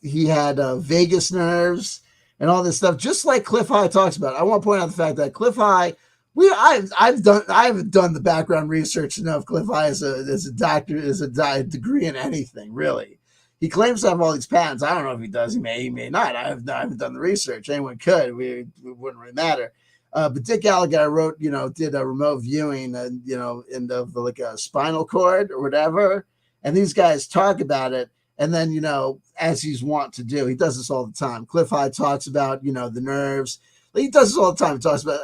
he had vagus nerves and all this stuff, just like Cliff High talks about. I want to point out the fact that Cliff High, I haven't done the background research to know if Cliff High is a doctor, is a degree in anything, really. He claims to have all these patents. I don't know if he does. He may not. I haven't done the research. Anyone could. It wouldn't really matter. But Dick Allgaier did a remote viewing, of like a spinal cord or whatever. And these guys talk about it. And then, as he's wont to do, he does this all the time. Cliff High talks about, the nerves. He does this all the time. He talks about,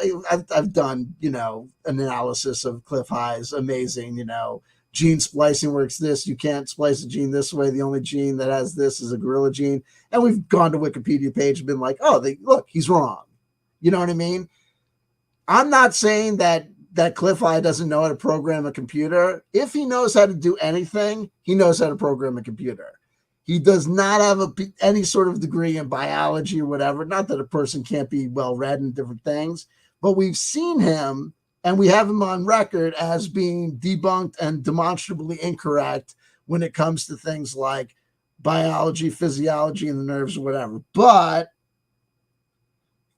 I've done, an analysis of Cliff High's amazing, gene splicing works this. You can't splice a gene this way. The only gene that has this is a gorilla gene. And we've gone to Wikipedia page and been like, look, he's wrong. You know what I mean? I'm not saying that Cliff High doesn't know how to program a computer. If he knows how to do anything, he knows how to program a computer. He does not have any sort of degree in biology or whatever. Not that a person can't be well-read in different things, but we've seen him and we have him on record as being debunked and demonstrably incorrect when it comes to things like biology, physiology, and the nerves or whatever. But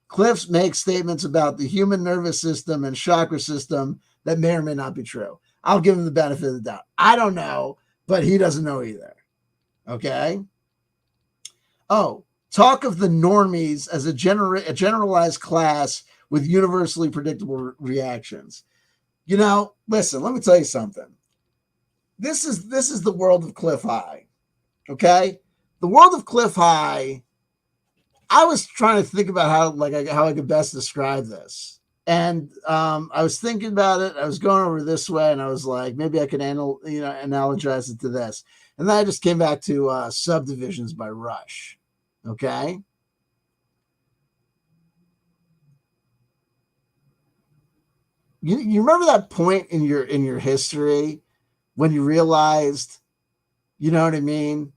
Cliff makes statements about the human nervous system and chakra system that may or may not be true. I'll give him the benefit of the doubt. I don't know, but he doesn't know either. Okay? Oh, talk of the normies as a generalized class with universally predictable reactions. Listen, let me tell you something. This is the world of Cliff High. Okay? The world of Cliff High, I was trying to think about how I could best describe this. And I was thinking about it. I was going over this way, and I was like, maybe I could analogize it to this. And then I just came back to Subdivisions by Rush. Okay. You remember that point in your history when you realized, you know what I mean?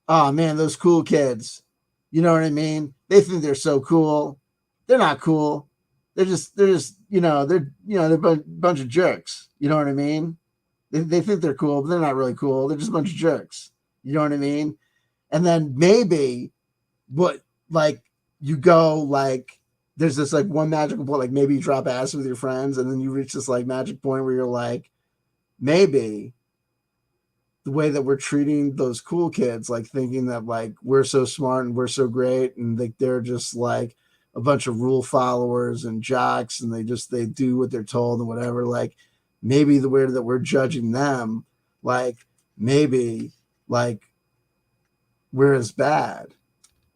Oh man, those cool kids. You know what I mean? They think they're so cool. They're not cool. They're just they're a bunch of jerks. You know what I mean? They think they're cool, but they're not really cool. They're just a bunch of jerks. You know what I mean? And then maybe what like you go like there's this like one magical point, like maybe you drop acid with your friends, and then you reach this like magic point where you're like, maybe the way that we're treating those cool kids, like thinking that like we're so smart and we're so great, and like they're just like a bunch of rule followers and jocks, and they do what they're told and whatever. Like maybe the way that we're judging them, like maybe like we're as bad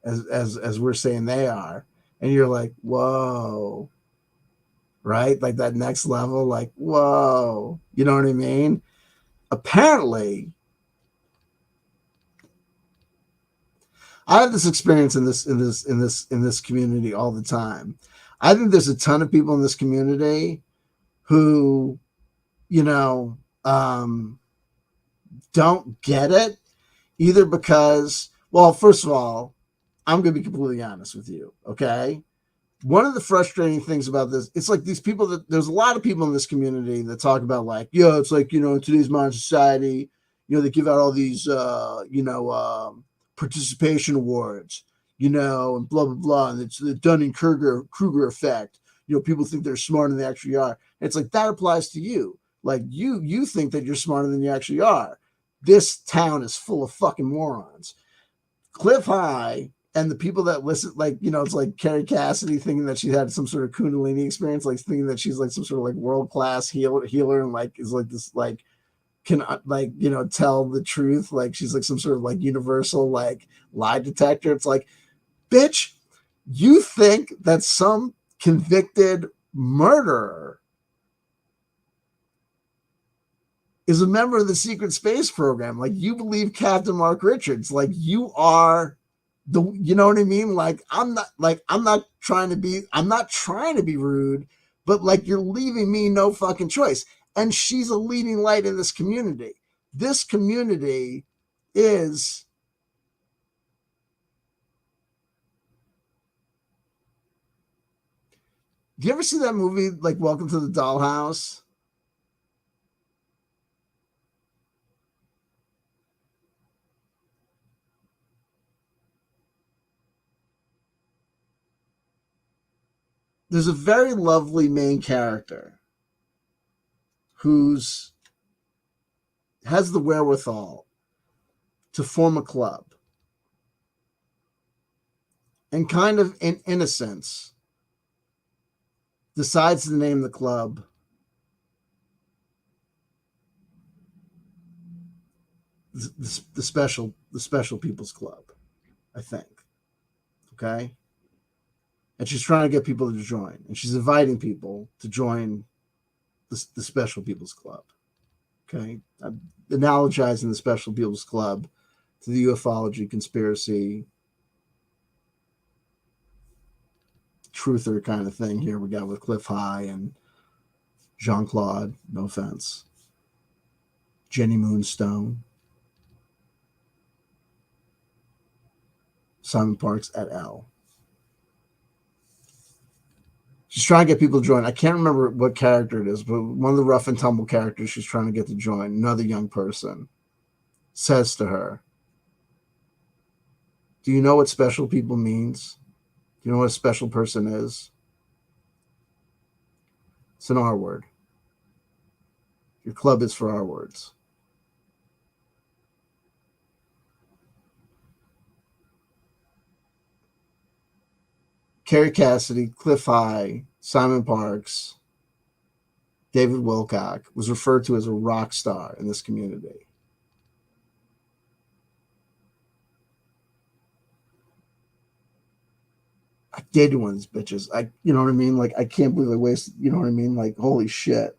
as we're saying they are, and you're like, whoa, right? Like that next level, like whoa, you know what I mean? Apparently, I have this experience in this community all the time. I think there's a ton of people in this community who, you know, don't get it either because, well, first of all, I'm going to be completely honest with you. Okay. One of the frustrating things about this, it's like these people that there's a lot of people in this community that talk about like, yeah, it's like, in today's modern society, they give out all these, participation awards, and blah, blah, blah. And it's the Dunning-Kruger effect. People think they're smarter than they actually are. And it's like, that applies to you. Like you think that you're smarter than you actually are. This town is full of fucking morons. Cliff High and the people that listen, like, it's like Carrie Cassidy thinking that she had some sort of Kundalini experience, like thinking that she's like some sort of like world class healer and like is like this like can like tell the truth, like she's like some sort of like universal like lie detector. It's like, bitch, you think that some convicted murderer is a member of the secret space program? Like you believe Captain Mark Richards, like you are you know what I mean? Like I'm not trying to be rude, but like you're leaving me no fucking choice. And she's a leading light in this community. This community is, do you ever see that movie like Welcome to the Dollhouse? There's a very lovely main character who's has the wherewithal to form a club and kind of in innocence decides to name the club the special people's club, I think. Okay. And she's trying to get people to join, and she's inviting people to join the special people's club. Okay. I'm analogizing the special people's club to the ufology conspiracy truther kind of thing here we got with Cliff High and Jean-Claude, no offense, Jenny Moonstone, Simon Parks et al. She's trying to get people to join. I can't remember what character it is, but one of the rough and tumble characters she's trying to get to join, another young person, says to her, do you know what special people means? Do you know what a special person is? It's an R word. Your club is for R words. Carrie Cassidy, Cliff High, Simon Parks, David Wilcock was referred to as a rock star in this community. dated one of these bitches. You know what I mean? Like, I can't believe I wasted, you know what I mean? Like, holy shit.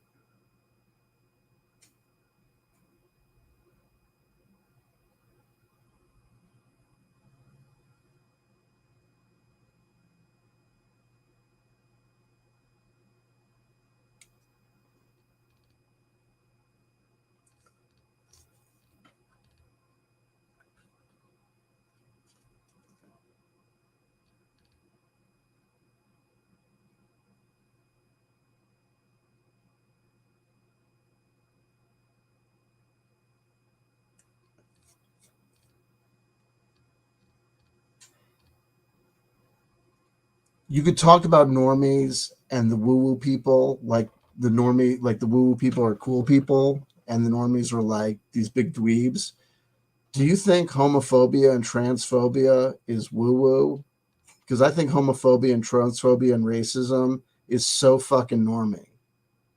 You could talk about normies and the woo woo people, like the woo woo people are cool people, and the normies are like these big dweebs. Do you think homophobia and transphobia is woo woo? Because I think homophobia and transphobia and racism is so fucking normie.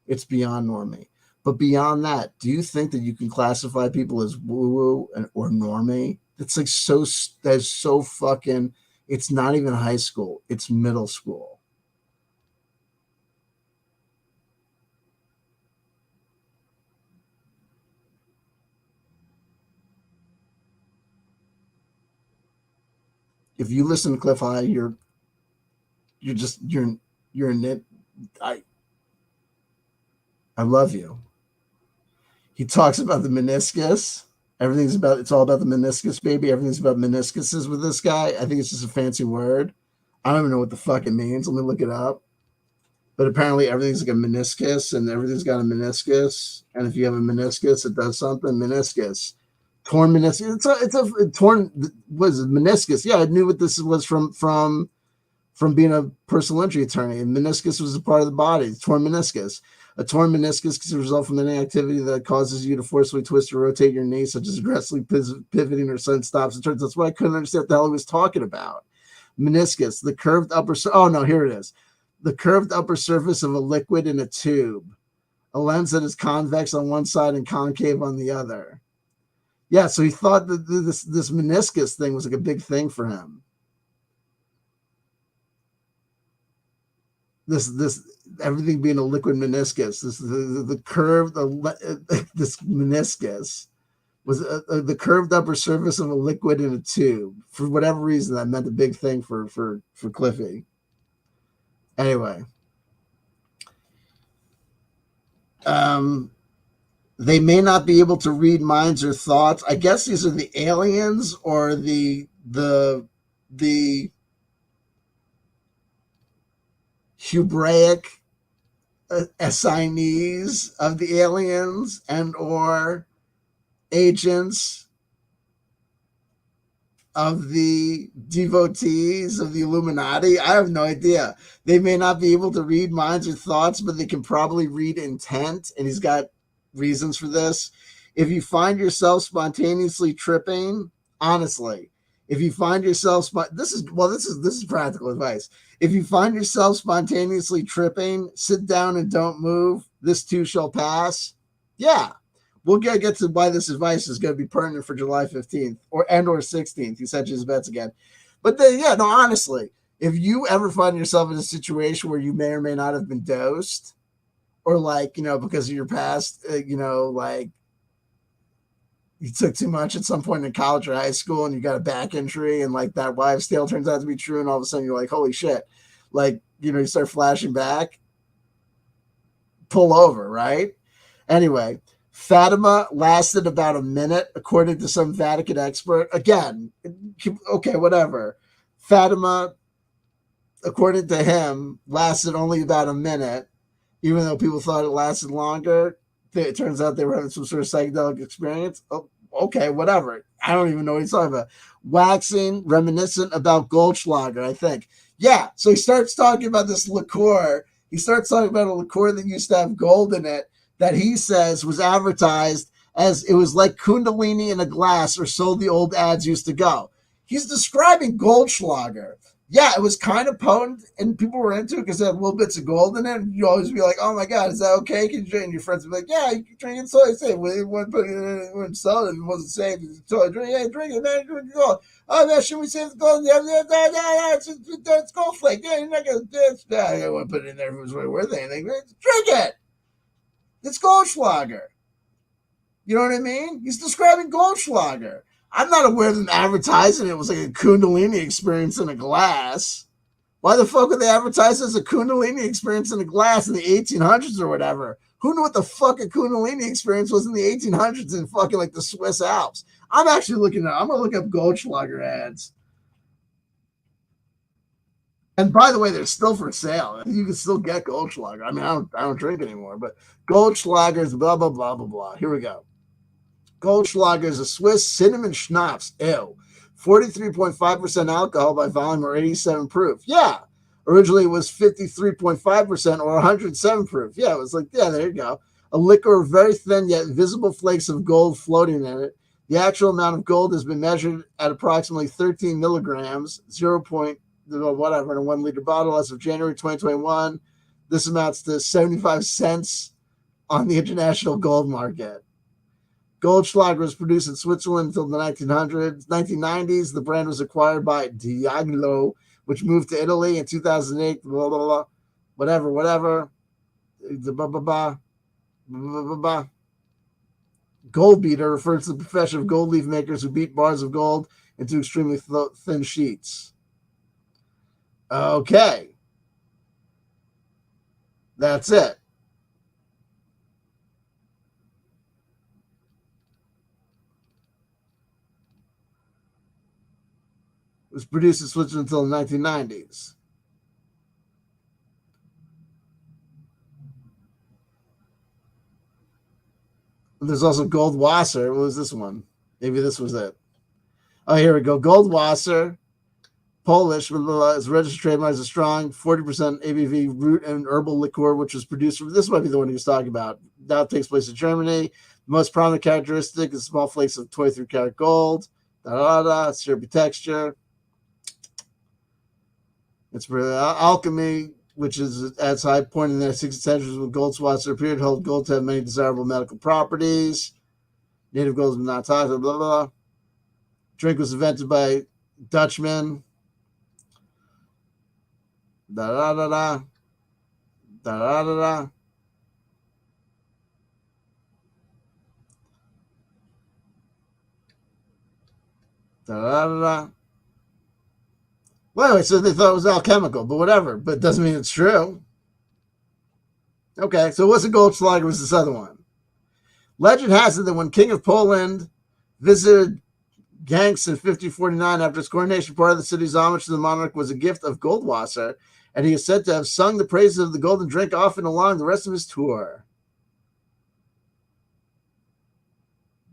It's beyond normie. But beyond that, do you think that you can classify people as woo woo or normie? It's like that's so fucking. It's not even high school. It's middle school. If you listen to Cliff High, you're just you're a nit. I I love you. He talks about the meniscus. It's all about the meniscus, baby. Everything's about meniscuses with this guy. I think it's just a fancy word. I don't even know what the fuck it means. Let me look it up. But apparently everything's like a meniscus and everything's got a meniscus. And if you have a meniscus, it does something. Meniscus. Torn meniscus. It's a torn was it meniscus. Yeah, I knew what this was from being a personal injury attorney. And meniscus was a part of the body. Torn meniscus. A torn meniscus can result from any activity that causes you to forcibly twist or rotate your knee, such as aggressively pivoting or sudden stops and turns. That's what I couldn't understand what the hell he was talking about. Meniscus, the curved upper. Oh no, here it is. The curved upper surface of a liquid in a tube, a lens that is convex on one side and concave on the other. Yeah, so he thought that this meniscus thing was like a big thing for him. This everything being a liquid meniscus. The curved this meniscus was the curved upper surface of a liquid in a tube. For whatever reason, that meant a big thing for Cliffy. Anyway, um, they may not be able to read minds or thoughts. I guess these are the aliens or the Hebraic assignees of the aliens and or agents of the devotees of the Illuminati. I have no idea. They may not be able to read minds or thoughts, but they can probably read intent. And he's got reasons for this. If you find yourself spontaneously tripping, honestly, if you find yourself, this is practical advice. If you find yourself spontaneously tripping, sit down and don't move. This too shall pass. Yeah, we'll get to why this advice is going to be pertinent for July 15th or 16th. He said his bets again. But then, yeah, no, honestly, if you ever find yourself in a situation where you may or may not have been dosed, or like, because of your past, like you took too much at some point in college or high school and you got a back injury and like that wives' tale turns out to be true and all of a sudden you're like, holy shit. Like, you start flashing back, pull over, right? Anyway, Fatima lasted about a minute, according to some Vatican expert. Again, okay, whatever. Fatima, according to him, lasted only about a minute, even though people thought it lasted longer. It turns out they were having some sort of psychedelic experience. Oh, okay, whatever. I don't even know what he's talking about. Waxing, reminiscent about Goldschlager, I think. Yeah, so he starts talking about this liqueur. He starts talking about a liqueur that used to have gold in it that he says was advertised as it was like Kundalini in a glass, or so the old ads used to go. He's describing Goldschlager. Yeah, it was kind of potent, and people were into it because it had little bits of gold in it. And you always be like, "Oh my god, is that okay? Can you drink?" And your friends would be like, "Yeah, you can drink it." So I say, "We wouldn't put it in, wouldn't sell it. It wasn't safe." So I drink, yeah, drink it, man. Drink the gold. Oh man, should we save the gold? Yeah, yeah, yeah, yeah, it's gold flake. Yeah, you're not gonna. Yeah, I wouldn't put it in there if it was really worth anything. Drink it. It's Goldschlager. You know what I mean? He's describing Goldschlager. I'm not aware of them advertising it was like a Kundalini experience in a glass. Why the fuck would they advertise it as a Kundalini experience in a glass in the 1800s or whatever? Who knew what the fuck a Kundalini experience was in the 1800s in fucking like the Swiss Alps? I'm actually looking at. I'm gonna look up Goldschlager ads. And by the way, they're still for sale. You can still get Goldschlager. I mean, I don't drink anymore, but Goldschlager's blah blah blah blah blah. Here we go. Goldschlager is a Swiss cinnamon schnapps. Ew. 43.5% alcohol by volume or 87 proof. Yeah. Originally it was 53.5% or 107 proof. Yeah, it was like, yeah, there you go. A liquor of very thin yet visible flakes of gold floating in it. The actual amount of gold has been measured at approximately 13 milligrams, 0. Whatever, in a 1 liter bottle as of January 2021. This amounts to 75 cents on the international gold market. Goldschlager was produced in Switzerland until the 1990s. The brand was acquired by Diageo, which moved to Italy in 2008. Blah, blah, blah, whatever. Blah, blah, blah, blah, blah. Gold beater refers to the profession of gold leaf makers who beat bars of gold into extremely thin sheets. Okay. That's it. It was produced in Switzerland until the 1990s. There's also Goldwasser. What was this one? Maybe this was it. Oh, here we go. Goldwasser, Polish, is registered trademark as a strong 40% ABV root and herbal liqueur, which was produced from. This might be the one he was talking about. Now takes place in Germany. The most prominent characteristic is small flakes of 23 karat gold. Syrupy texture. It's for alchemy, which is at its high point in the 16th century when Goldwasser appeared, hold gold to have many desirable medical properties. Native gold is not toxic, blah, blah, blah. Drink was invented by Dutchmen. Da da da da. Da da da da. Da da da da. Well, anyway, so they thought it was alchemical, but whatever. But it doesn't mean it's true. Okay, so what's a Goldschlager was this other one? Legend has it that when King of Poland visited Gdansk in 1549 after his coronation, part of the city's homage to the monarch was a gift of Goldwasser, and he is said to have sung the praises of the golden drink often along the rest of his tour.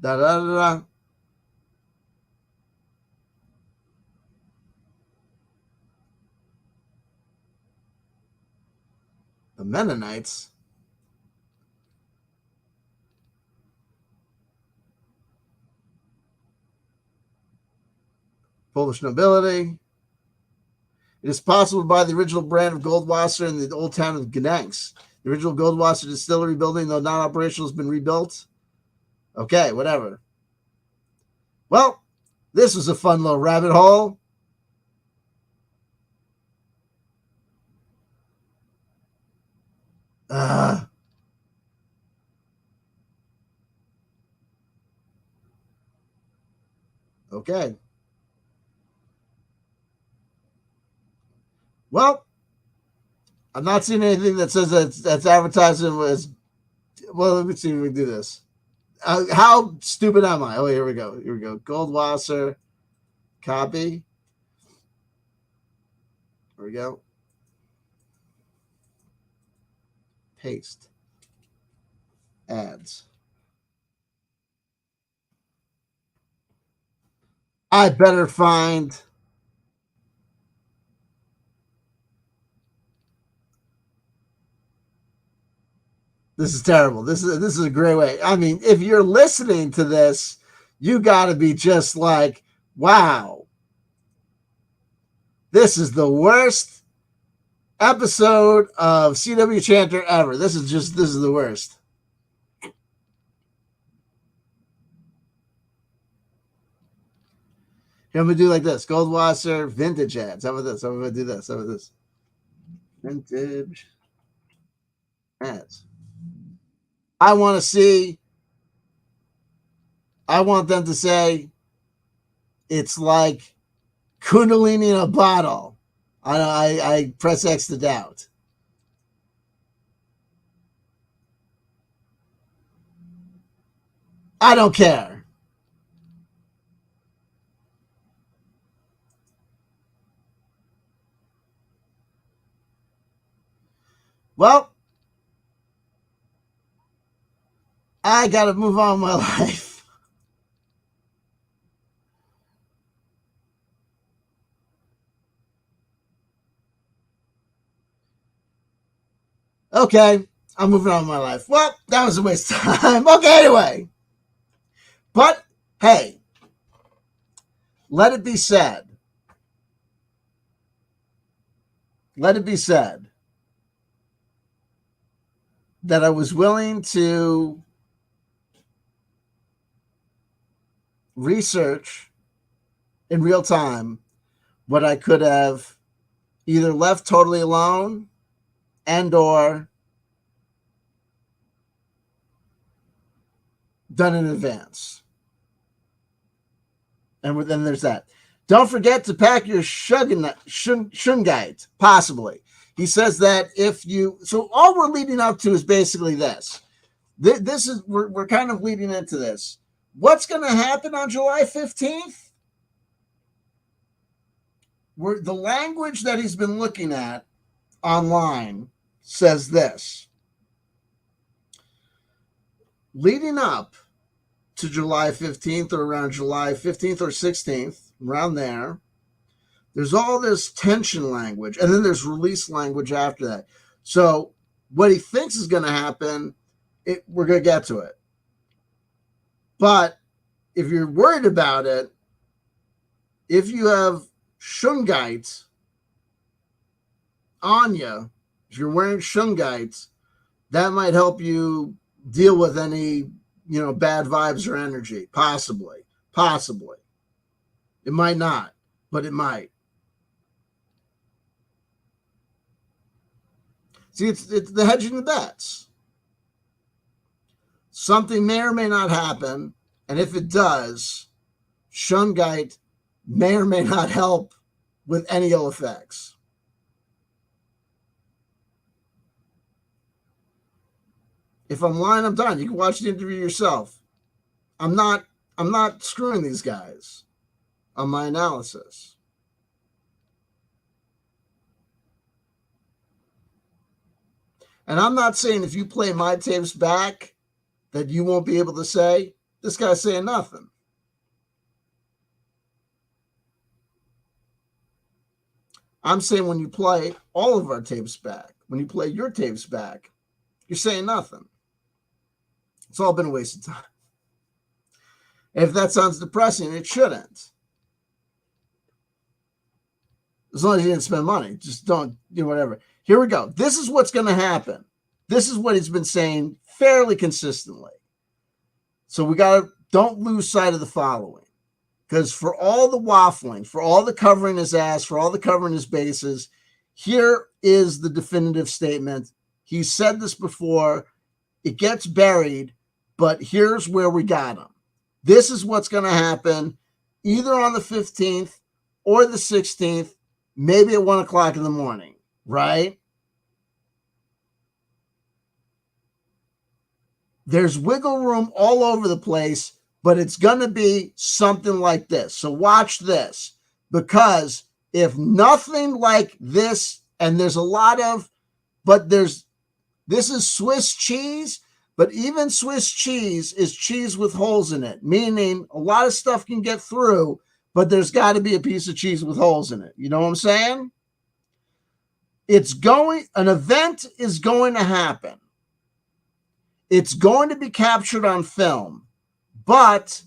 Da da da da. The Mennonites. Polish nobility. It is possible to buy the original brand of Goldwasser in the old town of Gdansk. The original Goldwasser distillery building, though not operational, has been rebuilt. Okay, whatever. Well, this was a fun little rabbit hole. Okay. Well, I'm not seeing anything that says that's advertising as well. Let me see if we can do this. How stupid am I? Oh, here we go. Here we go. Goldwasser, copy. Here we go. Paste. Ads. I better find. This is terrible. This is a great way. I mean, if you're listening to this, you got to be just like, wow. This is the worst episode of CW Chanter ever. This is the worst. Here, I'm going to do like this. Goldwasser, vintage ads. How about this? I'm going to do this. How about this? Vintage ads. I want them to say it's like Kundalini in a bottle. I press X to doubt. I don't care. Well, I got to move on with my life. Okay, I'm moving on with my life. Well, that was a waste of time. Okay, anyway. But, hey, let it be said. Let it be said that I was willing to research in real time what I could have either left totally alone and or done in advance. And then there's that. Don't forget to pack your shungite, possibly. He says that if you, so all we're leading up to is basically this. This is, we're kind of leading into this. What's going to happen on July 15th? The language that he's been looking at online says this. Leading up to July 15th or around July 15th or 16th, around there's all this tension language, and then there's release language after that. So what he thinks is going to happen, we're going to get to it. But if you're worried about it, if you have shungite on you, if you're wearing shungite, that might help you deal with any, bad vibes or energy. Possibly. It might not, but it might. See, it's the hedging the bets. Something may or may not happen, and if it does, shungite may or may not help with any ill effects. If I'm lying, I'm done. You can watch the interview yourself. I'm not screwing these guys on my analysis. And I'm not saying if you play my tapes back that you won't be able to say, this guy's saying nothing. I'm saying when you play all of our tapes back, when you play your tapes back, you're saying nothing. It's all been a waste of time. If that sounds depressing, it shouldn't. As long as you didn't spend money, just don't do whatever. Here we go. This is what's going to happen. This is what he's been saying fairly consistently. So don't lose sight of the following. Because for all the waffling, for all the covering his ass, for all the covering his bases, here is the definitive statement. He said this before. It gets buried, but here's where we got him. This is what's going to happen either on the 15th or the 16th, maybe at 1 o'clock in the morning, right? There's wiggle room all over the place, but it's going to be something like this. So watch this, because if nothing like this, and there's a lot of, this is Swiss cheese, but even Swiss cheese is cheese with holes in it, meaning a lot of stuff can get through, but there's got to be a piece of cheese with holes in it. You know what I'm saying? An event is going to happen. It's going to be captured on film, but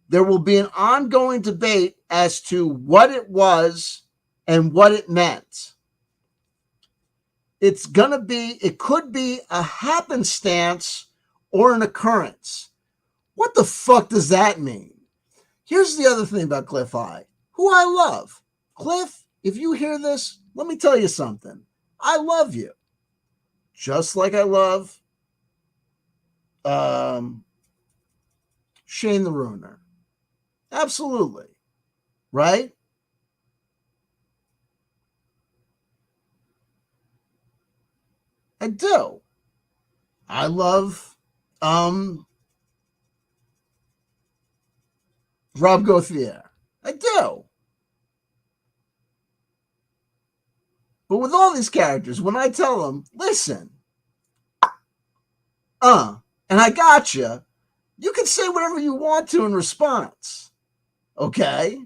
there will be an ongoing debate as to what it was and what it meant. It could be a happenstance or an occurrence. What the fuck does that mean? Here's the other thing about Cliff High, who I love. Cliff, if you hear this, let me tell you something. I love you. Just like I love Shane the Ruiner. Absolutely. Right? I do. I love Rob Gauthier. I do. But with all these characters, when I tell them, listen, and I got you can say whatever you want to in response. Okay?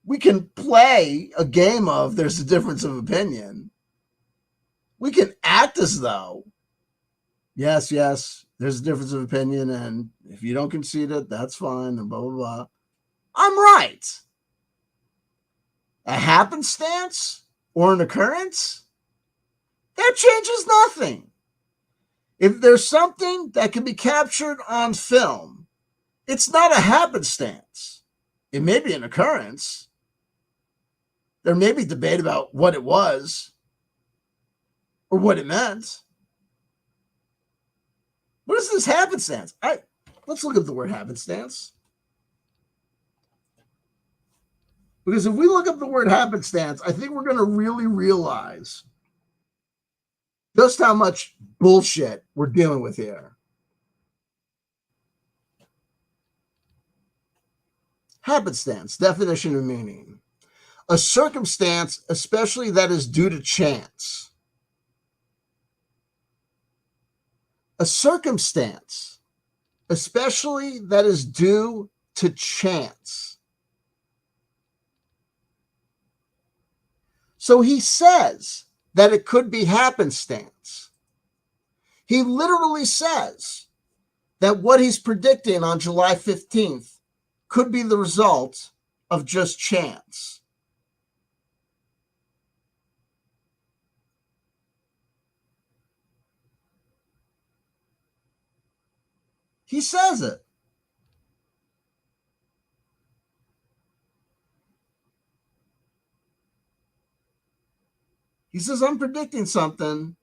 We can play a game of there's a difference of opinion. We can act as though, yes, there's a difference of opinion, and if you don't concede it, that's fine, and blah, blah, blah. I'm right. A happenstance or an occurrence, that changes nothing. If there's something that can be captured on film, it's not a happenstance. It may be an occurrence. There may be debate about what it was or what it meant. What is this happenstance? Let's look at the word happenstance. Because if we look up the word happenstance, I think we're going to really realize just how much bullshit we're dealing with here. Happenstance, definition and meaning. A circumstance, especially that is due to chance. A circumstance, especially that is due to chance. So he says that it could be happenstance. He literally says that what he's predicting on July 15th could be the result of just chance. He says it. He says, I'm predicting something,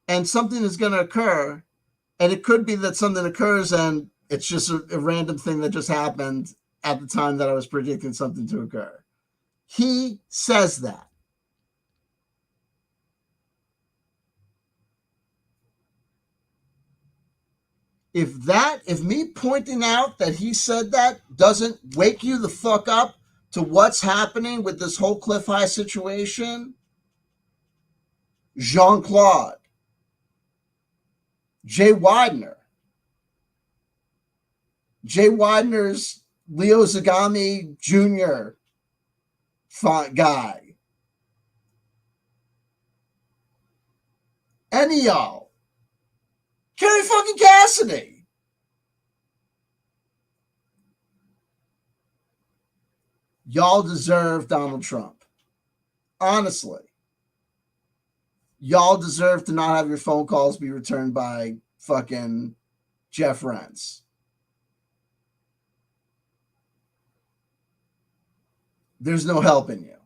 and something is going to occur, and it could be that something occurs and it's just a random thing that just happened at the time that I was predicting something to occur. He says that. If me pointing out that he said that doesn't wake you the fuck up to what's happening with this whole Cliff High situation, Jean-Claude, Jay Weidner, Jay Weidner's Leo Zagami Jr. guy, any y'all, Kerry fucking Cassidy. Y'all deserve Donald Trump. Honestly. Y'all deserve to not have your phone calls be returned by fucking Jeff Rense. There's no helping you.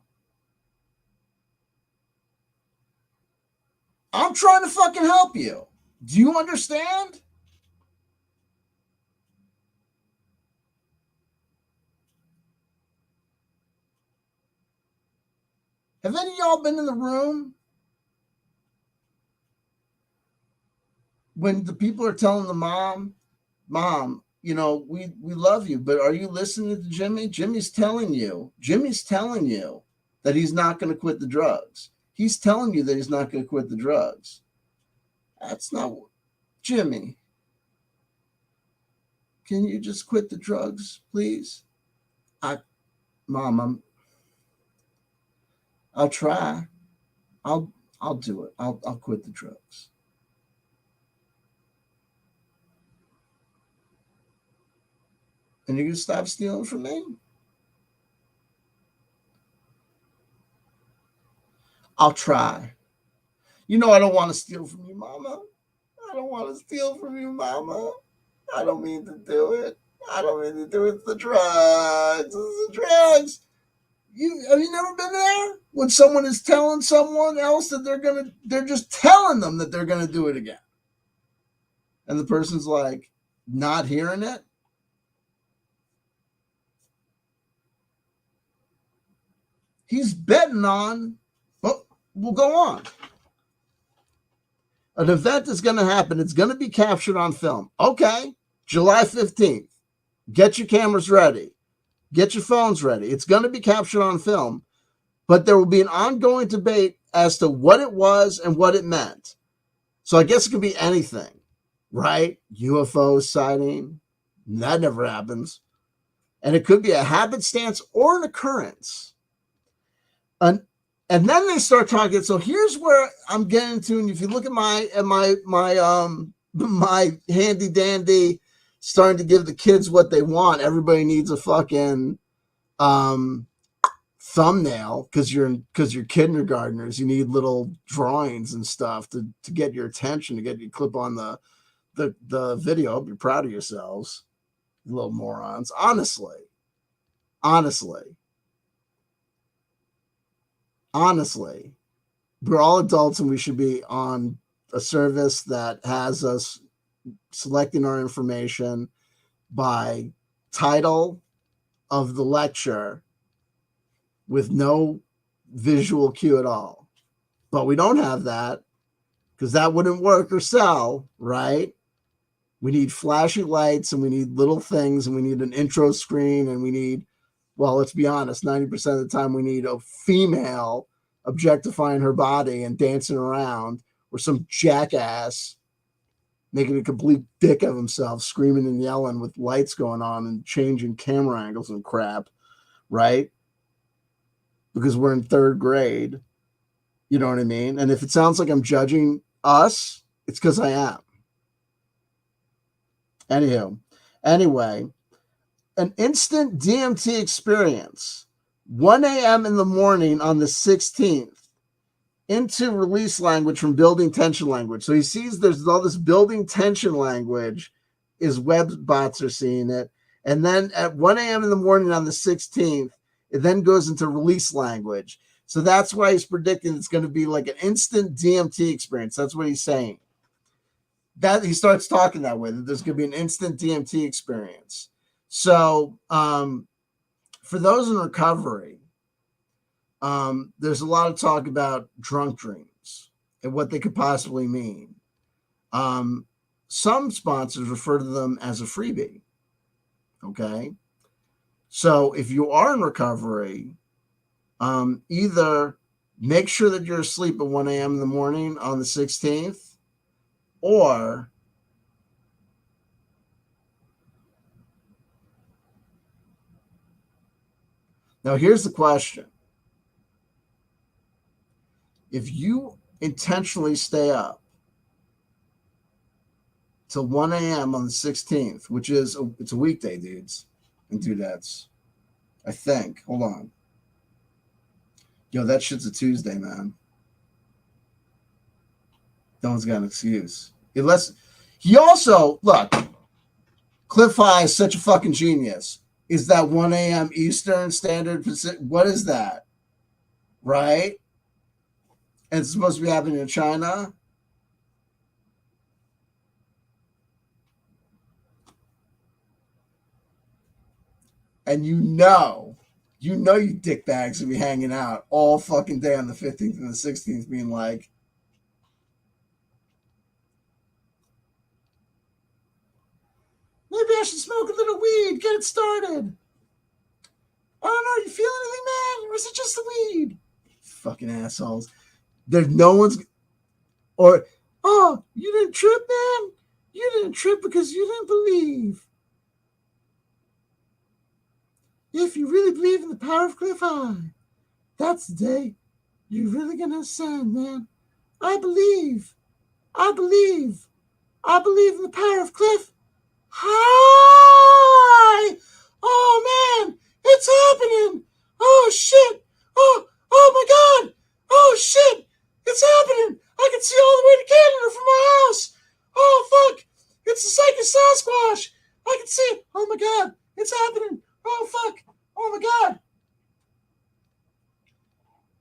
I'm trying to fucking help you. Do you understand? Have any of y'all been in the room when the people are telling the mom, you know, we love you, but are you listening to Jimmy? Jimmy's telling you that he's not going to quit the drugs. He's telling you that he's not going to quit the drugs. That's not Jimmy. Can you just quit the drugs, please? Mom, I'll try. I'll do it. I'll quit the drugs. And you're gonna stop stealing from me? I'll try. You know, I don't want to steal from you, Mama. I don't want to steal from you, Mama. I don't mean to do it. I don't mean to do it. It's the drugs. It's the drugs. Have you never been there? When someone is telling someone else that they're just telling them that they're gonna do it again. And the person's like not hearing it. He's betting on, well, we'll go on. An event is going to happen. It's going to be captured on film. Okay, July 15th. Get your cameras ready. Get your phones ready. It's going to be captured on film, but there will be an ongoing debate as to what it was and what it meant. So I guess it could be anything, right? UFO sighting. That never happens. And it could be a happenstance or an occurrence. And then they start talking. So here's where I'm getting to. And if you look at my handy dandy starting to give the kids what they want, everybody needs a fucking thumbnail because you're kindergartners. You need little drawings and stuff to get your attention, to get you clip on the video. I hope you're proud of yourselves, you little morons. Honestly. We're all adults and we should be on a service that has us selecting our information by title of the lecture with no visual cue at all. But we don't have that because that wouldn't work or sell, right? We need flashy lights and we need little things and we need an intro screen and we need, well, let's be honest, 90% of the time we need a female objectifying her body and dancing around, or some jackass making a complete dick of himself, screaming and yelling with lights going on and changing camera angles and crap, right? Because we're in third grade. You know what I mean? And if it sounds like I'm judging us, it's because I am. Anyway, an instant DMT experience, 1 a.m. in the morning on the 16th, into release language from building tension language. So he sees there's all this building tension language, his web bots are seeing it. And then at 1 a.m. in the morning on the 16th, it then goes into release language. So that's why he's predicting it's going to be like an instant DMT experience. That's what he's saying. That he starts talking that way, that there's going to be an instant DMT experience. So for those in recovery, there's a lot of talk about drunk dreams and what they could possibly mean. Some sponsors refer to them as a freebie. Okay. So if you are in recovery, either make sure that you're asleep at 1 a.m. in the morning on the 16th, or now here's the question. If you intentionally stay up till 1 a.m. on the 16th, which is it's a weekday, dudes and dudettes, I think. Hold on. Yo, that shit's a Tuesday, man. No one's got an excuse. Unless he also, look, Cliff High is such a fucking genius. Is that 1 a.m. Eastern Standard Pacific? What is that? Right? And it's supposed to be happening in China. And you dickbags will be hanging out all fucking day on the 15th and the 16th being like, maybe I should smoke a little weed, get it started. I don't know, you feel anything, man? Or is it just the weed? Fucking assholes. There's no one's, or, oh, you didn't trip, man? You didn't trip because you didn't believe. If you really believe in the power of Cliff High, that's the day you're really going to ascend, man. I believe in the power of Cliff High. Oh, man, it's happening. Oh, shit. Oh my God. Oh, shit.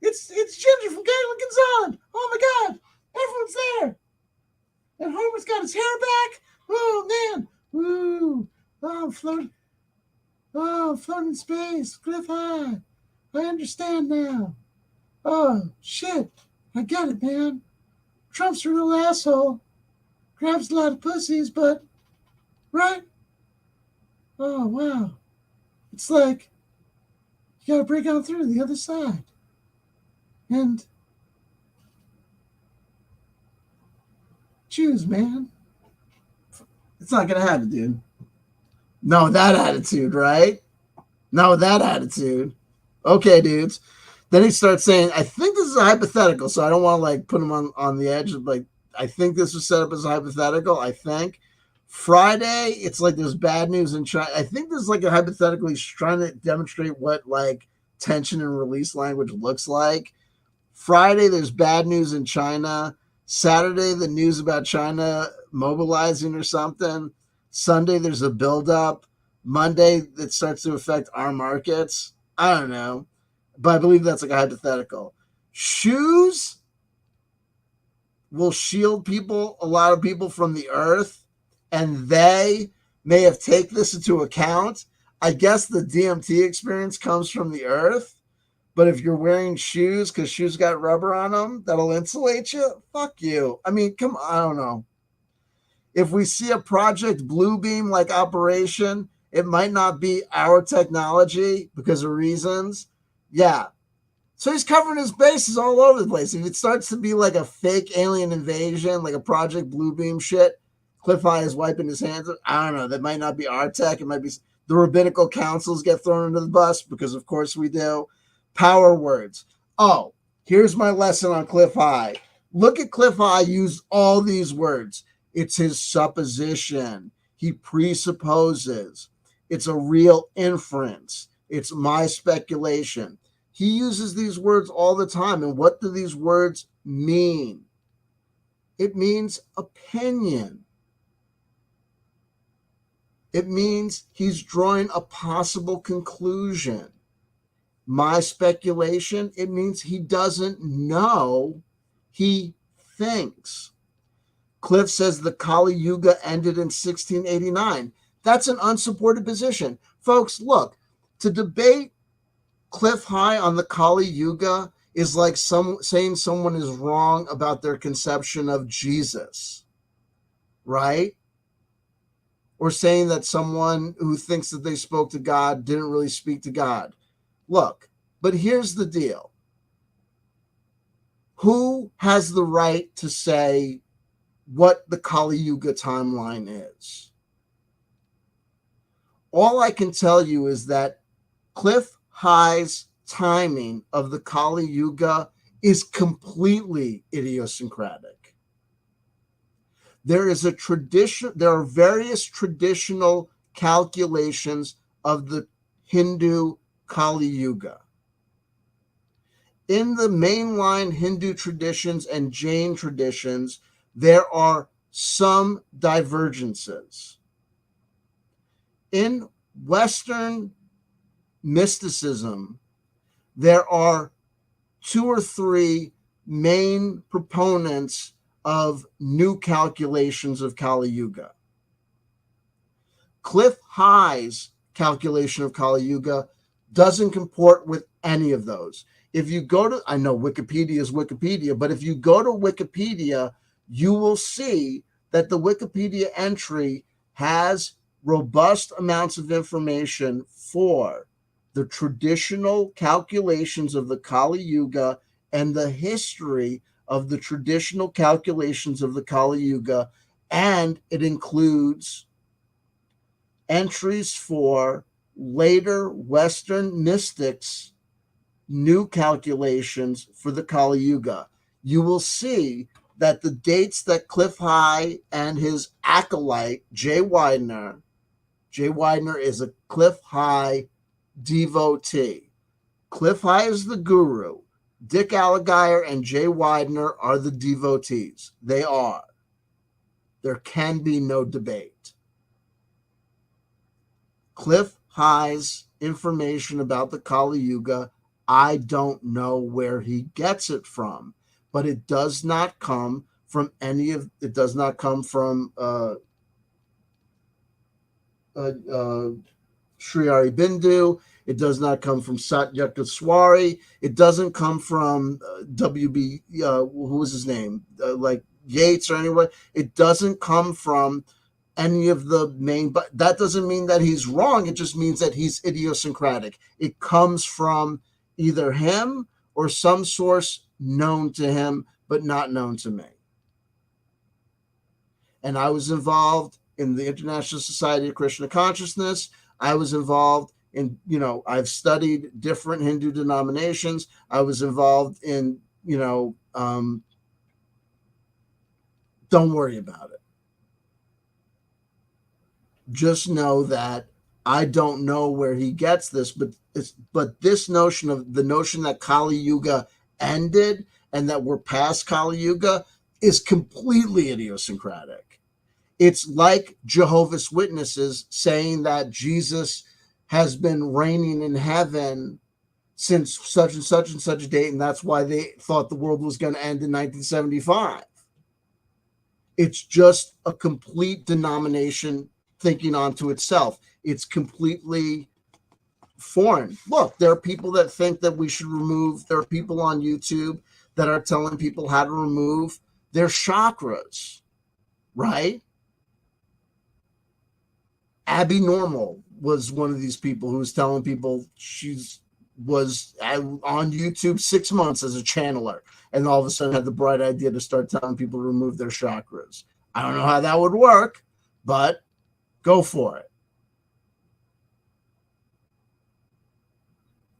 It's Ginger from Galen Gonzalez. Oh my God, everyone's there, and Homer's got his hair back. Oh man, woo! Oh, I'm floating. Oh, I'm floating in space, cliff high. I understand now. Oh shit, I get it, man. Trump's a real asshole. Grabs a lot of pussies, but right? Oh wow, it's like you gotta break on through to the other side, and choose, man. It's not gonna happen, dude. No, that attitude, right? No, that attitude. Okay, dudes. Then he starts saying, I think this is a hypothetical, so I don't want to like put him on the edge of like, I think this was set up as a hypothetical. I think Friday, it's like there's bad news in China. I think there's like a hypothetical. He's trying to demonstrate what like tension and release language looks like. Friday, there's bad news in China. Saturday, the news about China mobilizing or something. Sunday, there's a buildup. Monday, it starts to affect our markets. I don't know, but I believe that's like a hypothetical. Shoes will shield people, a lot of people from the earth, and they may have taken this into account. I guess the DMT experience comes from the earth. But if you're wearing shoes because shoes got rubber on them, that'll insulate you. Fuck you. I mean, come on. I don't know. If we see a Project Bluebeam like operation, it might not be our technology because of reasons. Yeah. So he's covering his bases all over the place. If it starts to be like a fake alien invasion, like a Project Bluebeam shit, Cliff High is wiping his hands. I don't know. That might not be our tech. It might be the rabbinical councils get thrown under the bus because, of course, we do. Power words. Oh, here's my lesson on Cliff High. Look at Cliff High use all these words. It's his supposition. He presupposes. It's a real inference. It's my speculation. He uses these words all the time. And what do these words mean? It means opinion. It means he's drawing a possible conclusion. My speculation, it means he doesn't know, he thinks. Cliff says the Kali Yuga ended in 1689. That's an unsupported position. Folks, look, to debate Cliff High on the Kali Yuga is like saying someone is wrong about their conception of Jesus, right? Or saying that someone who thinks that they spoke to God didn't really speak to God. Look, but here's the deal. Who has the right to say what the Kali Yuga timeline is? All I can tell you is that Cliff High's timing of the Kali Yuga is completely idiosyncratic. There is a tradition, there are various traditional calculations of the Hindu Kali Yuga. In the mainline Hindu traditions and Jain traditions, there are some divergences. In Western mysticism, there are 2 or 3 main proponents of new calculations of Kali Yuga. Cliff High's calculation of Kali Yuga doesn't comport with any of those. If you go to, I know Wikipedia is Wikipedia, but if you go to Wikipedia, you will see that the Wikipedia entry has robust amounts of information for the traditional calculations of the Kali Yuga and the history of the traditional calculations of the Kali Yuga, and it includes entries for later Western mystics' new calculations for the Kali Yuga. You will see that the dates that Cliff High and his acolyte, Jay Weidner is a Cliff High devotee. Cliff High is the guru. Dick Allgaier and Jay Weidner are the devotees. They are. There can be no debate. Cliff High's information about the Kali Yuga, I don't know where he gets it from, but it does not come from it does not come from Sri Aurobindo. It does not come from Satya Swari. It doesn't come from WB, who was his name? Like Yates or anyone. It doesn't come from any of the main, but that doesn't mean that he's wrong. It just means that he's idiosyncratic. It comes from either him or some source known to him, but not known to me. And I was involved in the International Society of Krishna Consciousness. I was involved in, I've studied different Hindu denominations. I was involved in, don't worry about it. Just know that I don't know where he gets this, but this notion that Kali Yuga ended and that we're past Kali Yuga is completely idiosyncratic. It's like Jehovah's Witnesses saying that Jesus has been reigning in heaven since such and such and such a date, and that's why they thought the world was going to end in 1975. It's just a complete denomination thinking onto itself. It's completely foreign. Look, there are people that think that we should remove, there are people on YouTube that are telling people how to remove their chakras, right? Abby Normal was one of these people who was telling people was on YouTube 6 months as a channeler, and all of a sudden had the bright idea to start telling people to remove their chakras. I don't know how that would work, but go for it.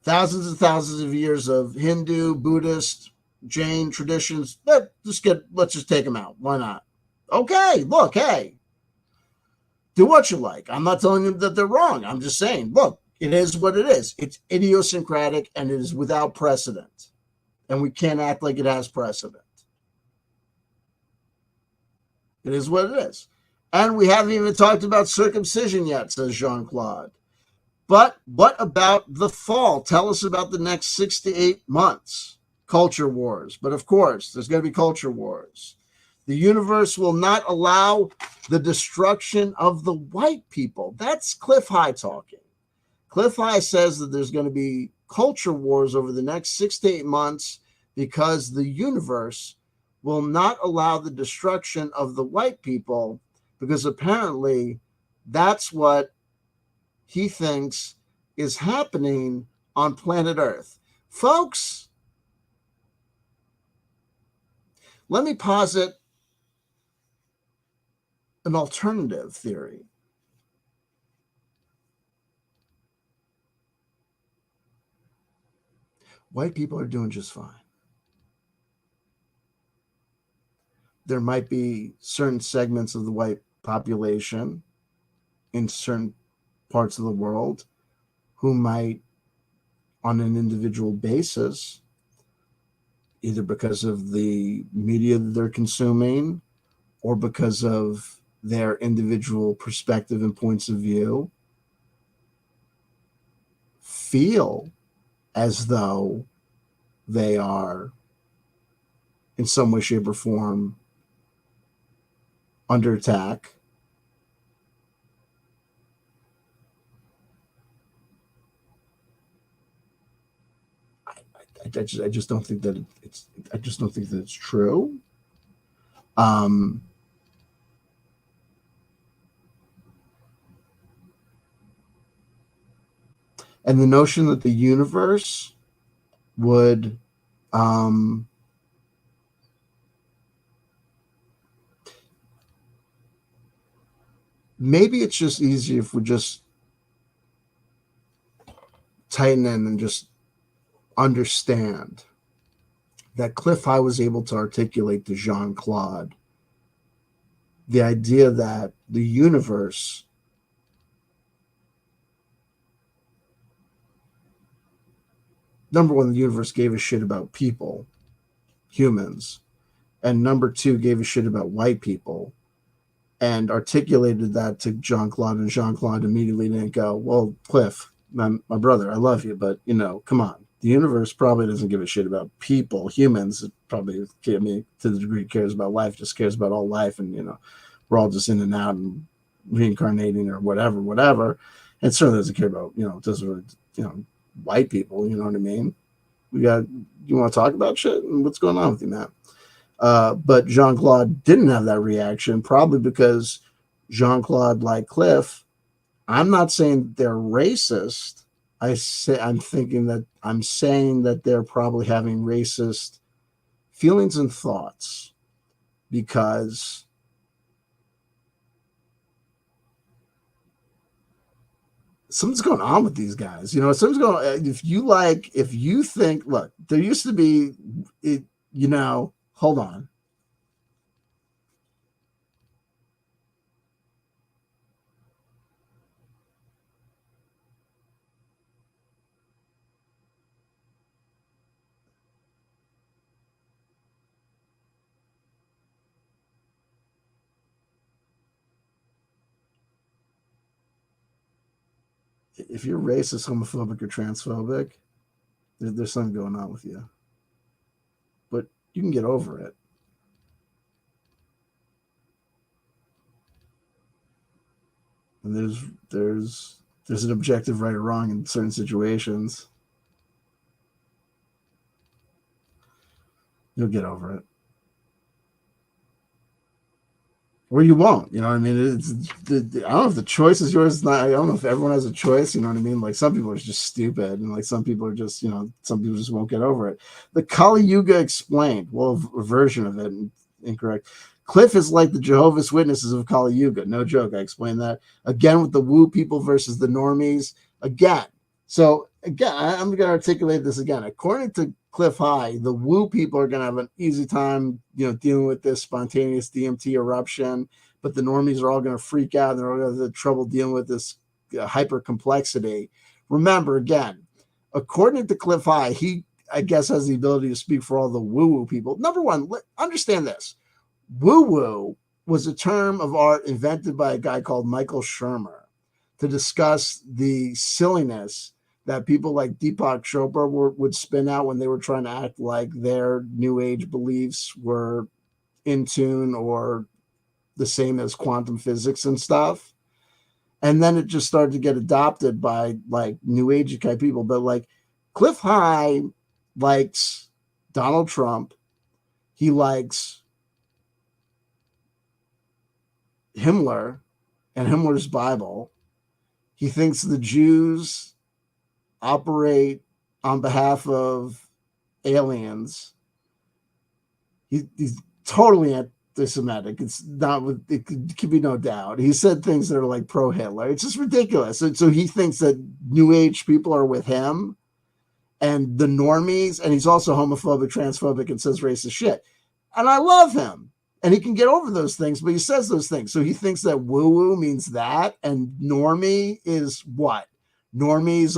Thousands and thousands of years of Hindu, Buddhist, Jain traditions. Let's just take them out. Why not? Okay, look, hey, do what you like. I'm not telling them that they're wrong. I'm just saying, look, it is what it is. It's idiosyncratic and it is without precedent. And we can't act like it has precedent. It is what it is. And we haven't even talked about circumcision yet, says Jean-Claude. But what about the fall? Tell us about the next 6 to 8 months. Culture wars. But of course, there's going to be culture wars. The universe will not allow the destruction of the white people. That's Cliff High talking. Cliff High says that there's going to be culture wars over the next 6 to 8 months because the universe will not allow the destruction of the white people, because apparently that's what he thinks is happening on planet Earth. Folks, let me posit an alternative theory. White people are doing just fine. There might be certain segments of the white population in certain parts of the world who might, on an individual basis, either because of the media that they're consuming or because of their individual perspective and points of view, feel as though they are in some way, shape, or form under attack. I just don't think that it's true. And the notion that the universe would maybe it's just easier if we just tighten in and just understand that Cliff High was able to articulate to Jean-Claude the idea that the universe number one, the universe gave a shit about people, humans, and number two, gave a shit about white people, and articulated that to Jean-Claude, and Jean-Claude immediately didn't go, well, Cliff, my brother, I love you, but, come on. The universe probably doesn't give a shit about people, humans. It probably, I mean, to the degree it cares about life, just cares about all life, and we're all just in and out and reincarnating or whatever. And certainly doesn't care about doesn't really, white people. You know what I mean? You want to talk about shit and what's going on with you, Matt? But Jean Claude didn't have that reaction, probably because Jean Claude, like Cliff, I'm not saying they're racist. I'm saying that they're probably having racist feelings and thoughts because something's going on with these guys. Something's going. If you think, look, there used to be, hold on. If you're racist, homophobic, or transphobic, there's something going on with you. But you can get over it. And there's an objective right or wrong in certain situations. You'll get over it. Or you won't. You know what I mean? I don't know if the choice is yours. I don't know if everyone has a choice. You know what I mean? Like some people are just stupid, and like some people are just, some people just won't get over it. The Kali Yuga explained. Well, a version of it, incorrect. Cliff is like the Jehovah's Witnesses of Kali Yuga. No joke. I explained that again with the woo people versus the normies. Again. So again, I'm going to articulate this again. According to Cliff High, the woo people are going to have an easy time, dealing with this spontaneous DMT eruption, but the normies are all going to freak out and they're all going to have trouble dealing with this hyper complexity. Remember, again, according to Cliff High, he, I guess, has the ability to speak for all the woo-woo people. Number one, understand this. Woo-woo was a term of art invented by a guy called Michael Shermer to discuss the silliness that people like Deepak Chopra would spin out when they were trying to act like their new age beliefs were in tune or the same as quantum physics and stuff. And then it just started to get adopted by like new age type people. But like Cliff High likes Donald Trump. He likes Himmler and Himmler's Bible. He thinks the Jews operate on behalf of aliens. He's totally anti-Semitic. It's not. It could be no doubt. He said things that are like pro-Hitler. It's just ridiculous. And so he thinks that New Age people are with him, and the normies. And he's also homophobic, transphobic, and says racist shit. And I love him. And he can get over those things, but he says those things. So he thinks that woo-woo means that, and normie is what? Normies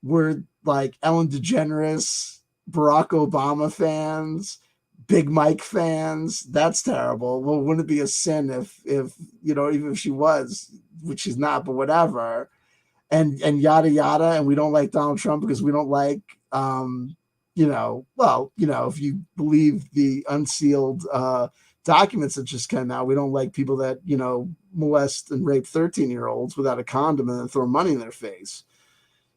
we're like Ellen DeGeneres, Barack Obama fans, Big Mike fans. That's terrible. Well, wouldn't it be a sin if even if she was, which she's not, but whatever. And yada yada. And we don't like Donald Trump because we don't like if you believe the unsealed documents that just came out, we don't like people that, molest and rape 13-year-olds without a condom and then throw money in their face.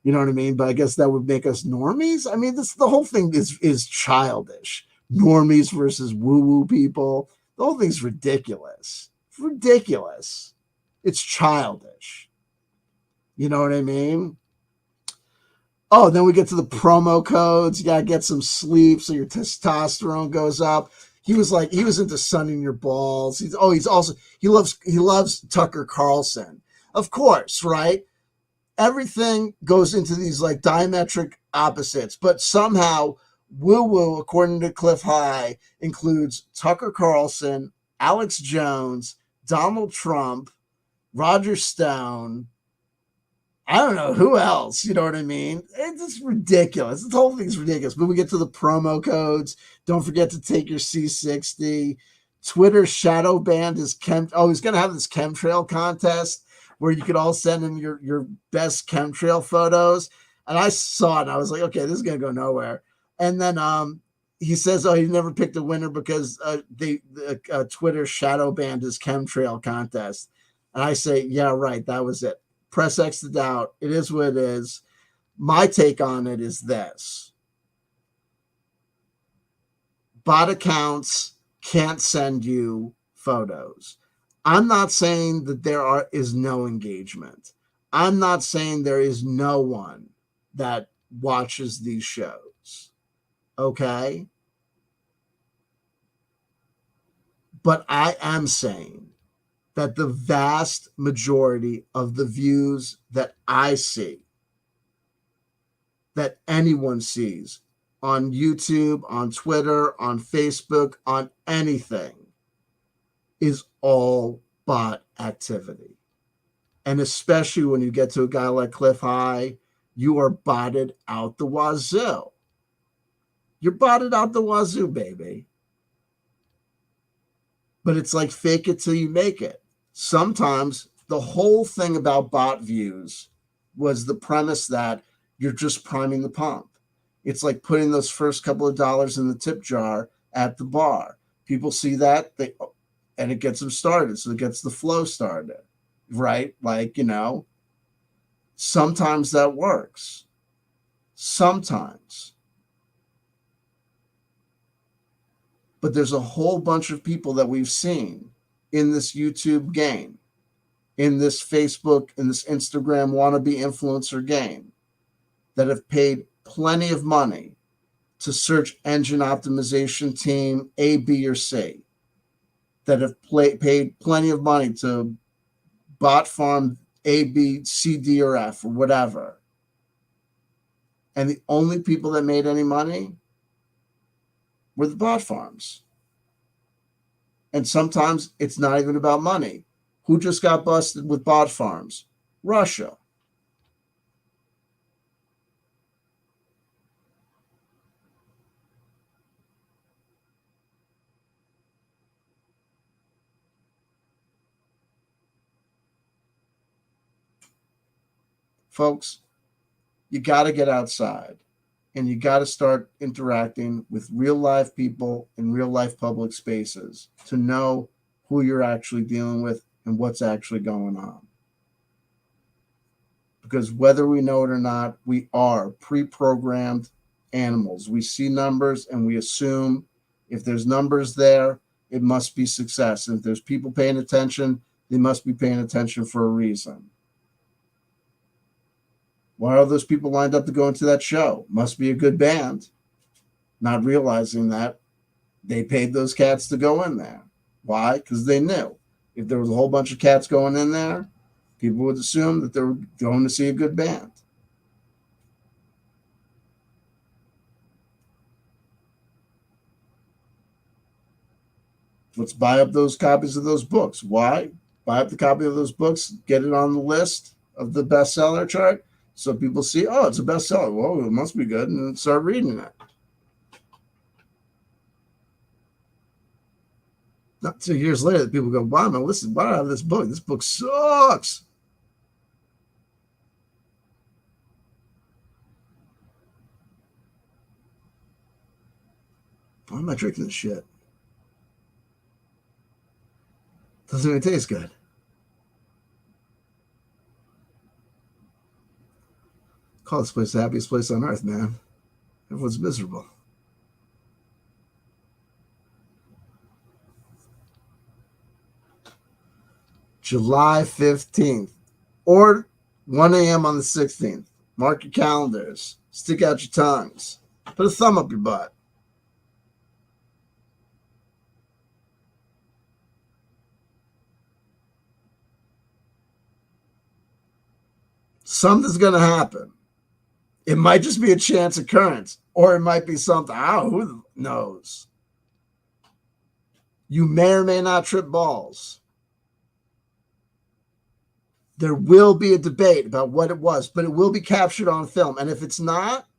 You know what I mean? But I guess that would make us normies. I mean, the whole thing is childish. Normies versus woo-woo people. The whole thing's ridiculous. It's ridiculous. It's childish. You know what I mean? Oh, then we get to the promo codes. You gotta get some sleep so your testosterone goes up. He was into sunning your balls. He loves Tucker Carlson. Of course, right? Everything goes into these like diametric opposites, but somehow woo-woo, according to Cliff High, includes Tucker Carlson, Alex Jones, Donald Trump, Roger Stone. I don't know who else, you know what I mean? It's just ridiculous. The whole thing's ridiculous. But we get to the promo codes. Don't forget to take your C60. Twitter shadow banned his he's going to have this chemtrail contest where you could all send in your best chemtrail photos. And I saw it and I was like, okay, this is gonna go nowhere. And then he says, oh, he never picked a winner because Twitter shadow banned his chemtrail contest. And I say, yeah, right, that was it. Press X to doubt. It is what it is. My take on it is this: bot accounts can't send you photos. I'm not saying that is no engagement. I'm not saying there is no one that watches these shows. Okay? But I am saying that the vast majority of the views that I see, that anyone sees on YouTube, on Twitter, on Facebook, on anything, is all bot activity. And especially when you get to a guy like Cliff High, you are botted out the wazoo. You're botted out the wazoo, baby. But it's like fake it till you make it. Sometimes the whole thing about bot views was the premise that you're just priming the pump. It's like putting those first couple of dollars in the tip jar at the bar. People see that, and it gets them started. So it gets the flow started, right? Like, sometimes that works. Sometimes. But there's a whole bunch of people that we've seen in this YouTube game, in this Facebook, in this Instagram wannabe influencer game, that have paid plenty of money to search engine optimization team A, B, or C, that have paid plenty of money to bot farm A, B, C, D, or F, or whatever. And the only people that made any money were the bot farms. And sometimes it's not even about money. Who just got busted with bot farms? Russia. Folks, you got to get outside and you got to start interacting with real life people in real life public spaces to know who you're actually dealing with and what's actually going on. Because whether we know it or not, we are pre-programmed animals. We see numbers and we assume if there's numbers there, it must be success. And if there's people paying attention, they must be paying attention for a reason. Why are those people lined up to go into that show? Must be a good band. Not realizing that they paid those cats to go in there. Why? Because they knew if there was a whole bunch of cats going in there, people would assume that they were going to see a good band. Let's buy up those copies of those books. Why? Buy up the copy of those books, get it on the list of the bestseller chart, so people see, oh, it's a bestseller. Well, it must be good, and start reading it. Not 2 years later, people go, wow, man, listen, why do I have this book? This book sucks. Why am I drinking this shit? Doesn't even taste good. Call this place the happiest place on earth, man. Everyone's miserable. July 15th or 1 a.m. on the 16th. Mark your calendars. Stick out your tongues. Put a thumb up your butt. Something's going to happen. It might just be a chance occurrence, or it might be something. Oh, who knows? You may or may not trip balls. There will be a debate about what it was, but it will be captured on film. And if it's not,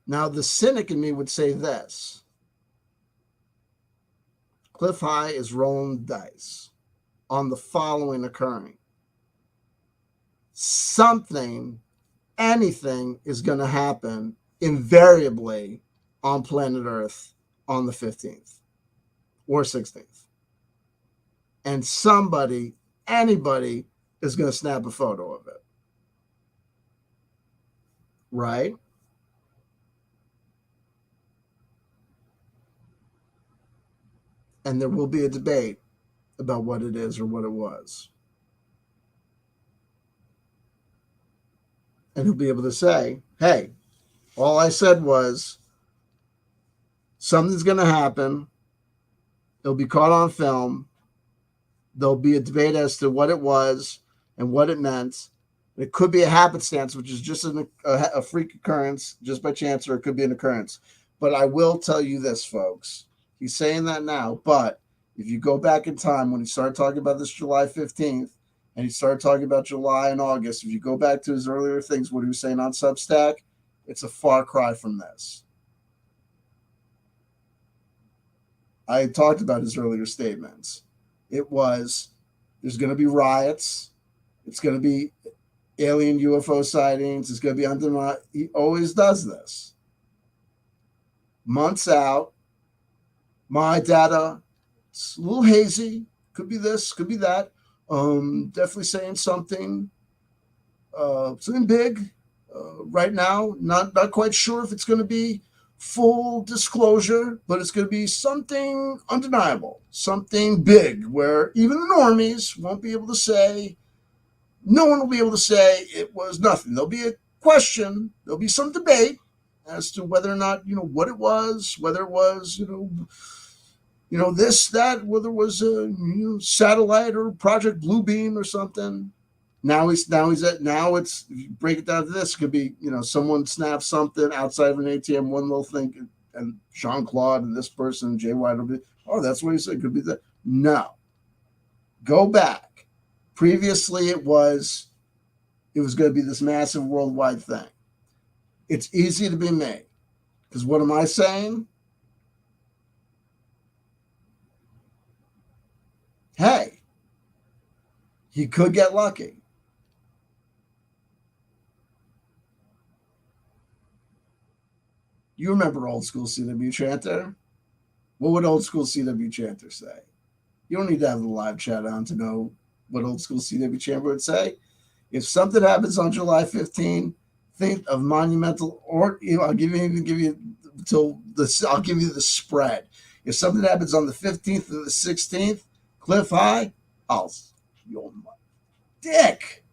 now the cynic in me would say this: Cliff High is rolling the dice on the following occurring. something, anything is going to happen invariably on planet Earth on the 15th or 16th. And somebody, anybody, is going to snap a photo of it. Right? And there will be a debate about what it is or what it was. And he'll be able to say, hey, all I said was something's going to happen. It'll be caught on film. There'll be a debate as to what it was and what it meant. It could be a happenstance, which is just a freak occurrence, just by chance, or it could be an occurrence. But I will tell you this, folks. He's saying that now, but if you go back in time when he started talking about this July 15th, and he started talking about July and August, if you go back to his earlier things, what he was saying on Substack, it's a far cry from this. I talked about his earlier statements. It was, there's going to be riots. It's going to be alien UFO sightings. It's going to be undeniable. He always does this. Months out, my data, it's a little hazy. Could be this, could be that. Definitely saying something big. Right now, not quite sure if it's going to be full disclosure, but it's going to be something undeniable, something big, where even the normies won't be able to say, no one will be able to say it was nothing. There'll be a question, there'll be some debate as to whether or not, what it was, whether it was, this, that, whether it was a satellite or Project Bluebeam or something. Now it's if you break it down to this, it could be, someone snaps something outside of an ATM, one little thing, and Jean-Claude and this person, Jay White will be, oh, that's what he said, could be that. No. Go back. Previously it was going to be this massive worldwide thing. It's easy to be made. Because what am I saying? Hey, he could get lucky. You remember old school CW Chanter? What would old school CW Chanter say? You don't need to have the live chat on to know what old school CW Chanter would say. If something happens on July 15, think of monumental, or I'll give you the spread. If something happens on the 15th or the 16th, cliff high, you're my dick.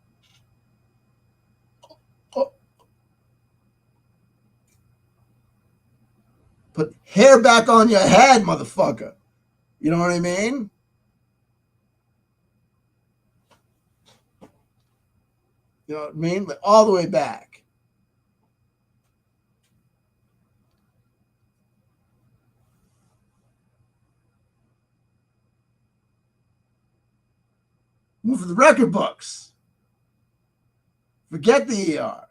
Put hair back on your head, motherfucker. You know what I mean? You know what I mean? Like, all the way back. Move for the record books. Forget the ER.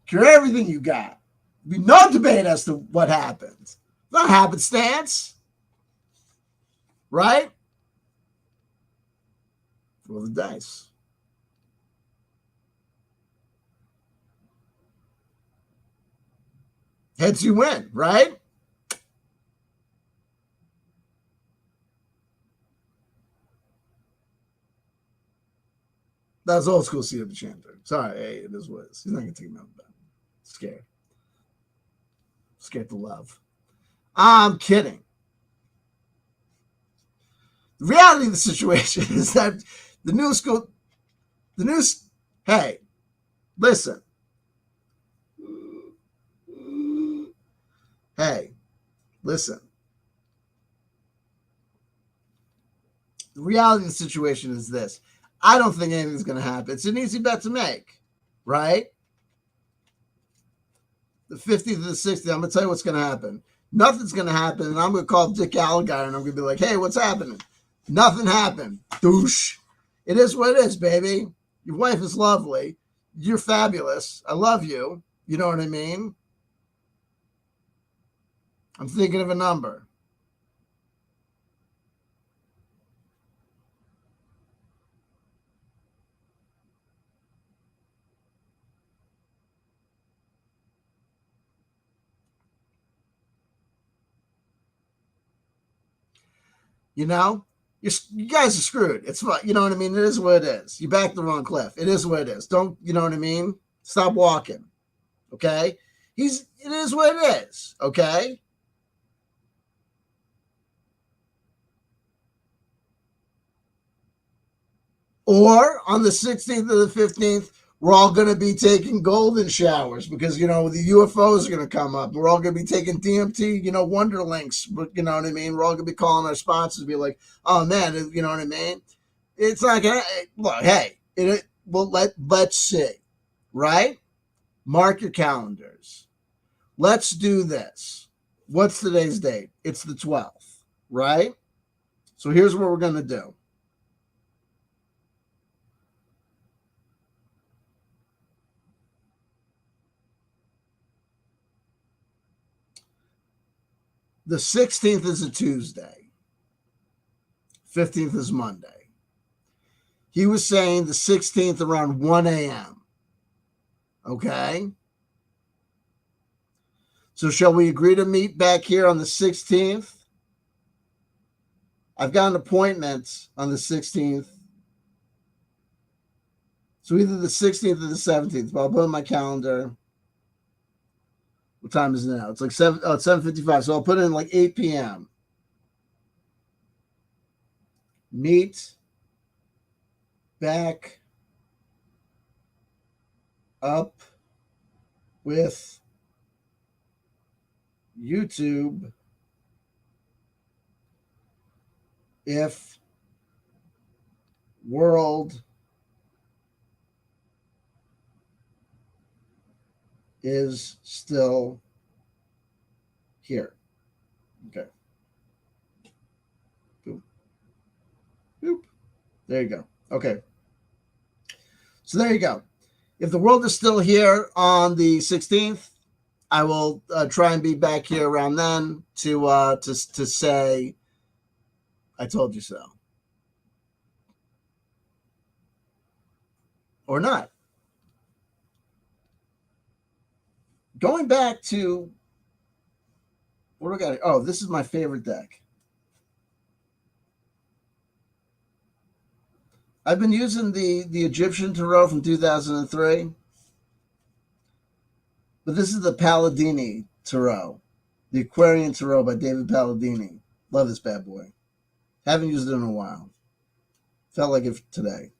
Cure everything you got. Be no debate as to what happens. Not happenstance. Right? Roll the dice. Heads you win, right? That's old school CW Chanter. Sorry, hey, it is what it is. He's not going to take him out of bed. Scared. Scared to love. I'm kidding. The reality of the situation is that hey, listen. Hey, listen. The reality of the situation is this. I don't think anything's going to happen. It's an easy bet to make, right? The 50th to the 60th, I'm going to tell you what's going to happen. Nothing's going to happen, and I'm going to call Dick Alligator, and I'm going to be like, hey, what's happening? Nothing happened. Douche. It is what it is, baby. Your wife is lovely. You're fabulous. I love you. You know what I mean? I'm thinking of a number. You know, you guys are screwed. It's fine. You know what I mean? It is what it is. You backed the wrong cliff. It is what it is. Don't, you know what I mean? Stop walking. Okay. It is what it is. Okay. Or on the 16th or the 15th, we're all going to be taking golden showers because, you know, the UFOs are going to come up. We're all going to be taking DMT, you know, Wonderlinks. You know what I mean? We're all going to be calling our sponsors and be like, oh, man, you know what I mean? It's not going to, look, hey, well, let's see, right? Mark your calendars. Let's do this. What's today's date? It's the 12th, right? So here's what we're going to do. The 16th is a Tuesday. 15th is Monday. He was saying the 16th around 1 a.m. Okay. So shall we agree to meet back here on the 16th? I've got an appointment on the 16th. So either the 16th or the 17th, but I'll put in my calendar. What time is it now? It's like 7:55. So I'll put in like 8 p.m. Meet back up with YouTube if world is still here. Okay. Boop. Boop. There you go. Okay. So there you go. If the world is still here on the 16th, I will try and be back here around then to say I told you so, or not. Going back to what do I got? Oh, this is my favorite deck. I've been using the Egyptian Tarot from 2003, but this is the Palladini Tarot, the Aquarian Tarot by David Palladini. Love this bad boy. Haven't used it in a while. Felt like it today.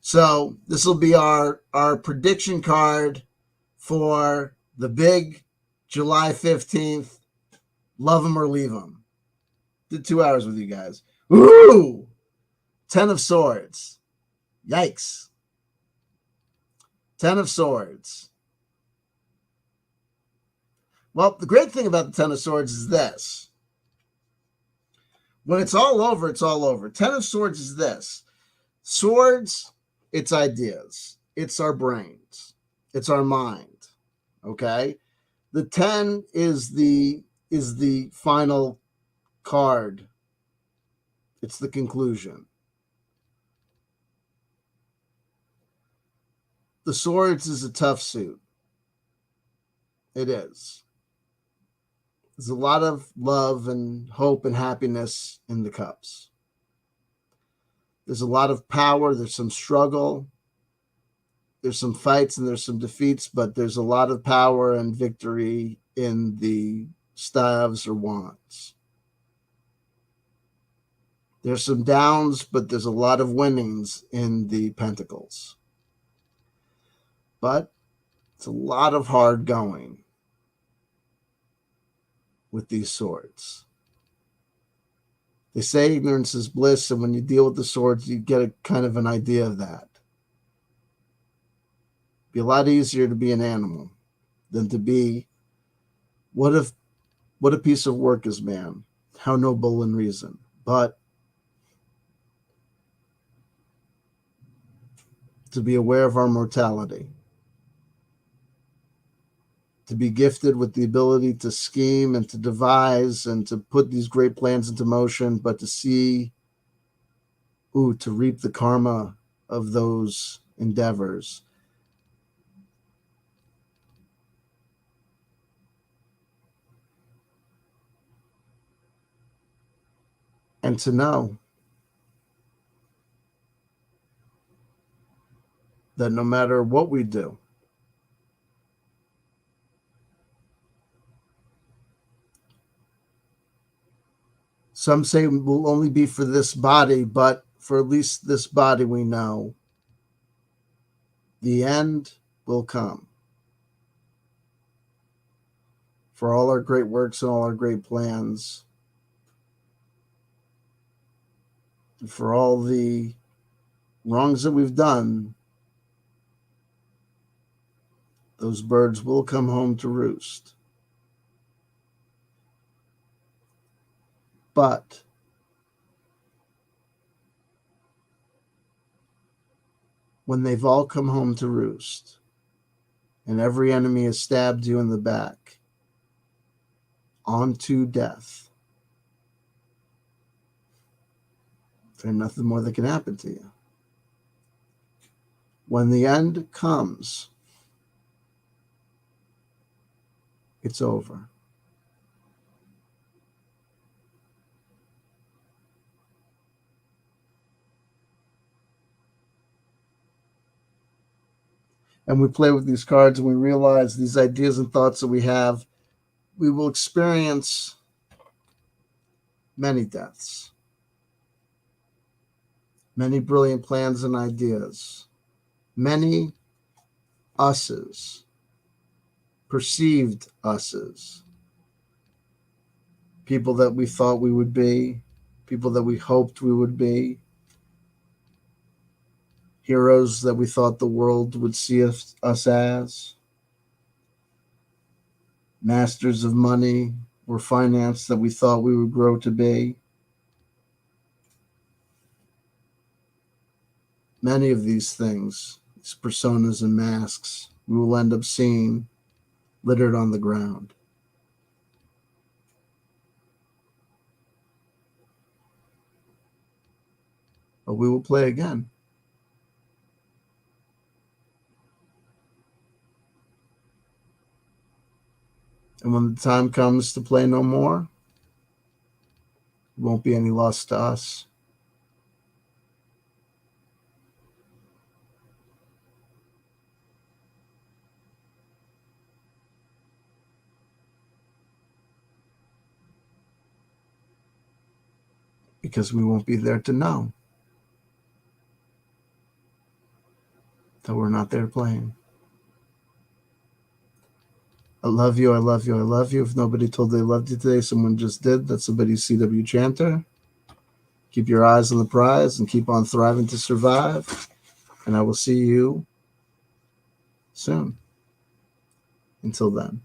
So this will be our prediction card for the big July 15th. Love them or leave them. Did 2 hours with you guys. Ooh! 10 of Swords. Yikes. 10 of Swords. Well, the great thing about the 10 of Swords is this. When it's all over, it's all over. 10 of Swords is this. Swords, it's ideas. It's our brains. It's our mind. Okay? The 10 is the final card. It's the conclusion. The Swords is a tough suit. It is. There's a lot of love and hope and happiness in the cups. There's a lot of power. There's some struggle. There's some fights and there's some defeats, but there's a lot of power and victory in the staves or wands. There's some downs, but there's a lot of winnings in the pentacles. But it's a lot of hard going with these swords. They say ignorance is bliss, and when you deal with the swords, you get a kind of an idea of that. It'd be a lot easier to be an animal than to be what a piece of work is man, how noble in reason. But to be aware of our mortality, to be gifted with the ability to scheme and to devise and to put these great plans into motion, but to see, to reap the karma of those endeavors. and to know that no matter what we do, some say it will only be for this body, but for at least this body we know the end will come. For all our great works and all our great plans, for all the wrongs that we've done, those birds will come home to roost. But when they've all come home to roost and every enemy has stabbed you in the back, on to death, there's nothing more that can happen to you. When the end comes, it's over. And we play with these cards and we realize these ideas and thoughts that we have, we will experience many deaths, many brilliant plans and ideas, many us's, perceived us's, people that we thought we would be, people that we hoped we would be, heroes that we thought the world would see us as, masters of money or finance that we thought we would grow to be. Many of these things, these personas and masks, we will end up seeing littered on the ground. But we will play again. And when the time comes to play no more, it won't be any loss to us. Because we won't be there to know that we're not there playing. I love you, I love you, I love you. If nobody told they loved you today, someone just did. That's somebody CW Chanter. Keep your eyes on the prize and keep on thriving to survive. And I will see you soon. Until then.